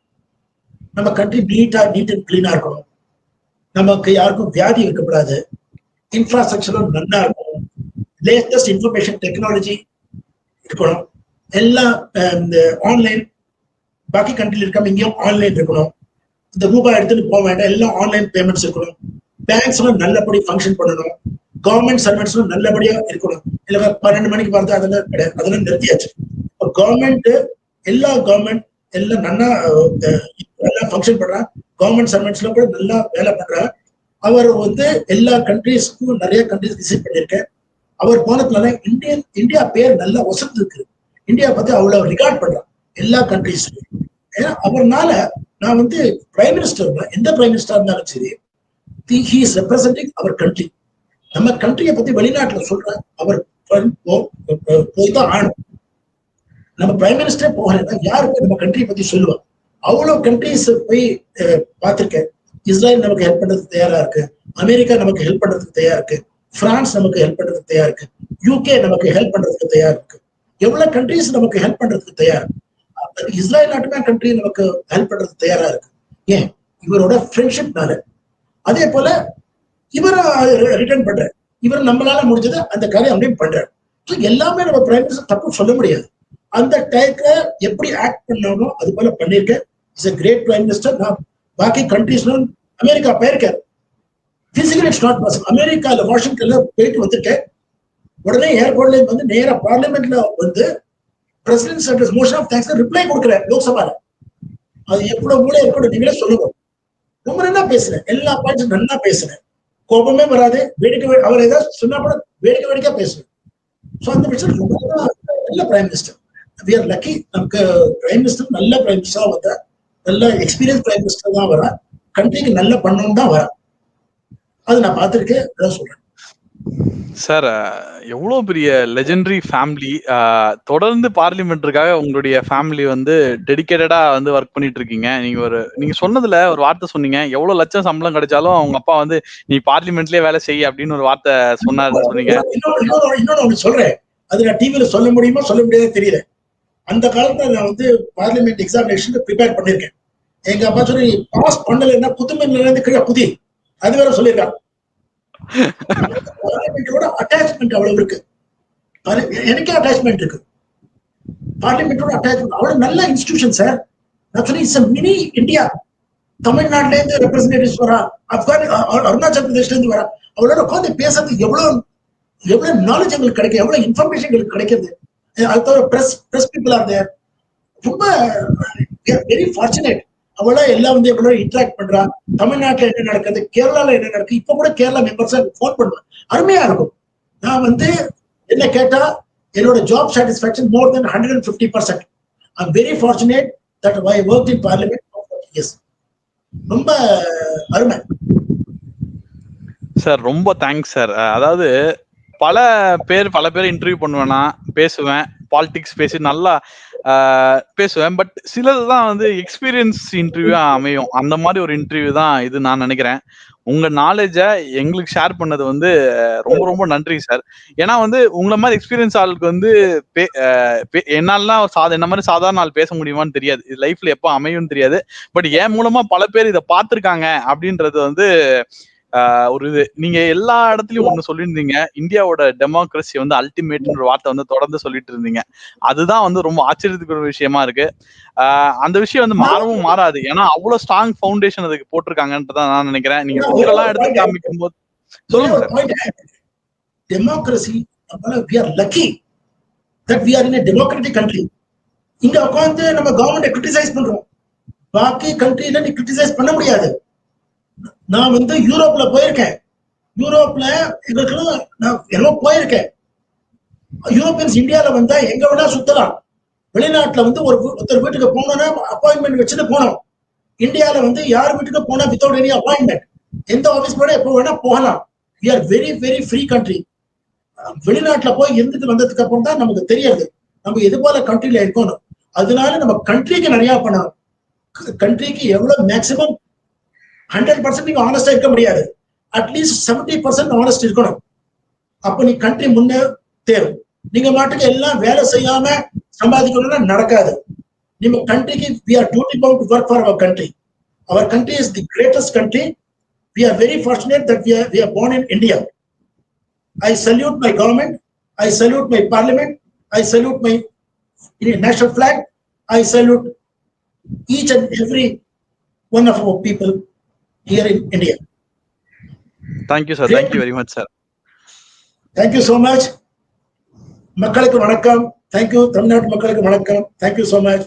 நம்ம கண்ட்ரி நீட் அண்ட் கிளீனா இருக்கணும். நமக்கு யாருக்கும் வியாதி இருக்கக்கூடாது. இன்ஃப்ராஸ்ட்ரக்சரும் நல்லா இருக்கணும். லேட்டஸ்ட் இன்ஃபர்மேஷன் டெக்னாலஜி இருக்கணும். எல்லாம் இந்த ஆன்லைன், பாக்கி கண்ட்ரில இருக்காம இங்கேயும் ஆன்லைன் இருக்கணும். இந்த ரூபாய் எடுத்துட்டு போக வேண்டாம், எல்லாம் ஆன்லைன் பேமெண்ட்ஸ் இருக்கணும். பேங்க்ஸ்லாம் நல்லபடி ஃபங்க்ஷன் பண்ணணும், கவர்மெண்ட் சர்வெண்ட்ஸ்லாம் நல்லபடியா இருக்கணும். இல்ல 12 மணிக்கு பார்த்து அதெல்லாம் கிடையாது, அதெல்லாம் நிறுத்தியாச்சு. கவர்மெண்ட் எல்லா கவர்மெண்ட் எல்லாம் நல்லா ஃபங்க்ஷன் பண்றா, கவர்மெண்ட் சர்வெண்ட்ஸ்ல கூட நல்லா வேலை பண்றா. அவர் வந்து எல்லா கண்ட்ரீஸ்க்கும் நிறைய கண்ட்ரீஸ் விசிட் பண்ணியிருக்கேன். அவர் போனதுனால இந்தியா பேர் நல்லா ஒசந்து இருக்கு. இந்தியா பத்தி அவ்வளவு ரிகார்ட் பண்றான் எல்லா கண்ட்ரீஸ்லயும். ஏன்னா அவர்னால நான் வந்து பிரைம் மினிஸ்டர், எந்த பிரைம் மினிஸ்டர் இருந்தாலும் சரி, he is representing our country. நம்ம கண்ட்ரியை பத்தி வெளிநாட்டுல சொல்ற அவர் போய் தான் ஆணும். நம்ம பிரைம் மினிஸ்டரே போகலைன்னா யாருக்கு நம்ம கண்ட்ரியை பத்தி சொல்லுவாங்க? அவ்வளவு கண்ட்ரிஸ் போய் பார்த்திருக்கேன். இஸ்ரேல் நமக்கு ஹெல்ப் பண்றதுக்கு தயாரா இருக்கு, அமெரிக்கா நமக்கு ஹெல்ப் பண்றதுக்கு தயாரா இருக்கு, பிரான்ஸ் நமக்கு ஹெல்ப் பண்றதுக்கு தயாரா இருக்கு, யூகே நமக்கு ஹெல்ப் பண்றதுக்கு தயாரா இருக்கு. எவ்வளவு கண்ட்ரிஸ் நமக்கு ஹெல்ப் பண்றதுக்கு தயார். இஸ்ரேல் நாட்டுமே கண்ட்ரி நமக்கு ஹெல்ப் பண்றதுக்கு தயாரா இருக்கு. ஏன்? இவரோட ஃப்ரெண்ட்ஷிப்னால. அதே போல இவரும் ரிட்டர்ன் பண்றாரு. இவர் நம்மளால முடிஞ்சது அந்த காரியம் அப்படியே பண்றாரு. எல்லாமே நம்ம பிரைம் மினிஸ்டர் தப்பு சொல்ல முடியாது. அந்த டைத்துல எப்படி ஆக்ட் பண்ணணும் அது போல பண்ணிருக்கேன். It's a great prime minister. நான் பாக்கி கண்ட்ரீஸ்லும் அமெரிக்கா போயிருக்கேன். Physically it's not possible. அமெரிக்கால வாஷிங்டன்ல போயிட்டு வந்திருக்கேன். உடனே ஏர்போர்ட்ல வந்து நேரா பார்லிமெண்ட்ல வந்து president address motion of thanks reply கொடுக்குறேன் லோக்சபால. அது எவ்வளவு மூளை இருக்கணும் நீங்களே சொல்லுங்க. ரொம்ப நல்லா பேசுறேன், எல்லா பாயிண்ட்ஸும் நல்லா பேசுறேன், கோபமே வராது. வேடிக்கை அவர் ஏதாவது சொன்னா கூட வேடிக்கை பேசுவேன். ஸோ அந்த விஷயம் ரொம்ப நல்ல prime minister. We are lucky. நமக்கு பிரைம் மினிஸ்டர் நல்ல பிரைம் மினிஸ்டரா வந்தா, நல்ல எக்ஸ்பீரியன்ஸ் பிரைம் மினிஸ்டர் தான் வரா, கண்ட்ரிக்கு நல்ல பண்ணணும் தான் வரா. அது நான் பார்த்திருக்கேன், அதான் சொல்றேன். சார், எவ்வளவு பெரிய லெஜெண்டரி ஃபேமிலி. தொடர்ந்து பார்லிமெண்ட்டுக்காக உங்களுடைய ஃபேமிலி வந்து டெடிகேட்டடா வந்து ஒர்க் பண்ணிட்டு இருக்கீங்க. நீங்க சொன்னதுல ஒரு வார்த்தை சொன்னீங்க, எவ்வளவு லட்சம் சம்பளம் கிடைச்சாலும் அவங்க அப்பா வந்து நீ பார்லிமெண்ட்லயே வேலை செய்ய அப்படின்னு ஒரு வார்த்தை சொன்னாருன்னு சொன்னீங்க. இன்னொன்னு ஒண்ணு சொல்றேன், அது நான் டிவில சொல்ல முடியுமா சொல்ல முடியாத தெரியல. அந்த காலத்துல நான் வந்து பார்லிமெண்ட் எக்ஸாமினேஷன் ப்ரிப்பேர் பண்ணிருக்கேன். எங்க அப்பா சொல்லி பாஸ் பண்ணலைன்னா புதுமையில இருந்து கீழே புதி, அது வேற சொல்லியிருக்காங்க. பார்லிமெண்டோட அட்டாச்மெண்ட் அவ்வளவு இருக்கு. எனக்கே அட்டாச்மெண்ட் இருக்கு பார்லிமெண்டோட அட்டாச்மெண்ட். அவ்வளவு நல்ல இன்ஸ்டிடியூஷன் சார். நான் சொல்லி இட்ஸ் மினி இந்தியா. தமிழ்நாட்டுல இருந்து ரெப்ரஸன்டேட்டிவ்ஸ் வரா, அருணாச்சல் பிரதேஷ்ல இருந்து வரா. அவளோட உட்காந்து பேசுறதுக்கு எவ்வளவு நாலேஜ் எங்களுக்கு கிடைக்கும், எவ்வளவு இன்ஃபர்மேஷன் எங்களுக்கு கிடைக்கிறது. அது தவிர பிரஸ் பீப்புள் ஆர் தேர். ரொம்ப வெரி ஃபார்ச்சுனேட். அவளா எல்லாம் வந்து எவ்வளவு இன்டராக்ட் பண்றா. தமிழ்நாட்டுல என்ன நடக்குது, கேரளால என்ன நடக்குது, இப்ப கூட கேரளா மெம்பர்ஸ் போன் பண்ணுவேன். அருமையா இருக்கும். நான் வந்து என்ன கேட்டா என்னோட job satisfaction more then 150%. I'm very fortunate that I work in parliament for 40 years. ரொம்ப அருமை சார். ரொம்ப தேங்க்ஸ் சார். அதாவது பல பேர் இன்டர்வியூ பண்ணுவேன்னா பேசுவேன், பாலிடிக்ஸ் பேசி நல்லா பேசுவேன். பட் சிலதுதான் வந்து எக்ஸ்பீரியன்ஸ் இன்டர்வியூவா அமையும். அந்த மாதிரி ஒரு இன்டர்வியூ தான் இது நான் நினைக்கிறேன். உங்க நாலேஜ எங்களுக்கு ஷேர் பண்ணது வந்து ரொம்ப ரொம்ப நன்றி சார். ஏன்னா வந்து உங்களை மாதிரி எக்ஸ்பீரியன்ஸ் ஆளுக்கு வந்து என்னாலாம் என்ன மாதிரி சாதாரண ஆள் பேச முடியுமான்னு தெரியாது. இது லைஃப்ல எப்போ அமையும்னு தெரியாது. பட் என் மூலமா பல பேர் இதை பார்த்திருக்காங்க அப்படின்றது வந்து ஒரு இது. நீங்க எல்லா இடத்துலயும் ஒண்ணு சொல்லியிருந்தீங்க, இந்தியாவோட டெமோக்ரஸி வந்து அல்டிமேட்னு ஒரு வார்த்தை வந்து தொடர்ந்து சொல்லிட்டு இருந்தீங்க. அதுதான் வந்து ரொம்ப ஆச்சரியத்துக்குரிய விஷயமா இருக்கு. அந்த விஷயம் வந்து மாறவும் மாறாது. ஏன்னா அவ்வளவு ஸ்ட்ராங் ஃபவுண்டேஷன் அதுக்கு போட்டிருக்காங்கன்றதான் நான் நினைக்கிறேன். நீங்க புக் எல்லாம் எடுத்து காமிக்கும் போது சொல்லுங்க sir. Democracy, we are lucky that we are in a democratic country. இங்க உட்கார்ந்து நம்ம கவர்மெண்ட் கிரிட்டிசைஸ் பண்றோம். பாக்கி கண்ட்ரில நீ கிரிட்டிசைஸ் பண்ண முடியாது. நான் வந்து யூரோப்ல போயிருக்கேன். யூரோப்ல எங்களுக்கெல்லாம் நான் எல்லாம் போயிருக்கேன். யூரோப்பியன்ஸ் இந்தியால வந்தா எங்க வேணா சுத்தலாம். வெளிநாட்டுல வந்து ஒருத்தர் வீட்டுக்கு போனோம்னா அப்பாயின்மெண்ட் வச்சுட்டு போனோம். இந்தியால வந்து யார் வீட்டுக்கு போனா வித்தவுட் எனி அப்பாயின்மெண்ட், எந்த ஆபீஸ் போனா எப்போ வேணா போகலாம். we are very very free country. வெளிநாட்டுல போய் இருந்துட்டு வந்ததுக்கு அப்புறம் தான் நமக்கு தெரியாது நம்ம எது போல கண்ட்ரில இருக்கணும். அதனால நம்ம கண்ட்ரிக்கு நிறைய பண்ணணும். கண்ட்ரிக்கு எவ்வளவு மேக்சிமம் 100% நீங்க ஆனஸ்டா இருக்க முடியாது. அட்லீஸ்ட் 70% ஆனஸ்ட் இருக்கணும். அப்ப நீ கண்ட்ரி முன்னே தேரும். நீங்க மாட்டுக்கு எல்லாம் வேலை செய்யாம சம்பாதிக்கணும்னா நடக்காது. நம்ம கண்ட்ரிக்கு we are duty bound to work for our country. Our country is the greatest country. We are very fortunate that we are born in India. I salute my government. I salute my parliament. I salute my national flag. I salute each and every one of our people here in India. Thank you sir, thank you very much sir. Thank you so much. மக்களுக்கு வணக்கம். Thank you. தமிழ்நாட்டு மக்களுக்கு வணக்கம். Thank you so much.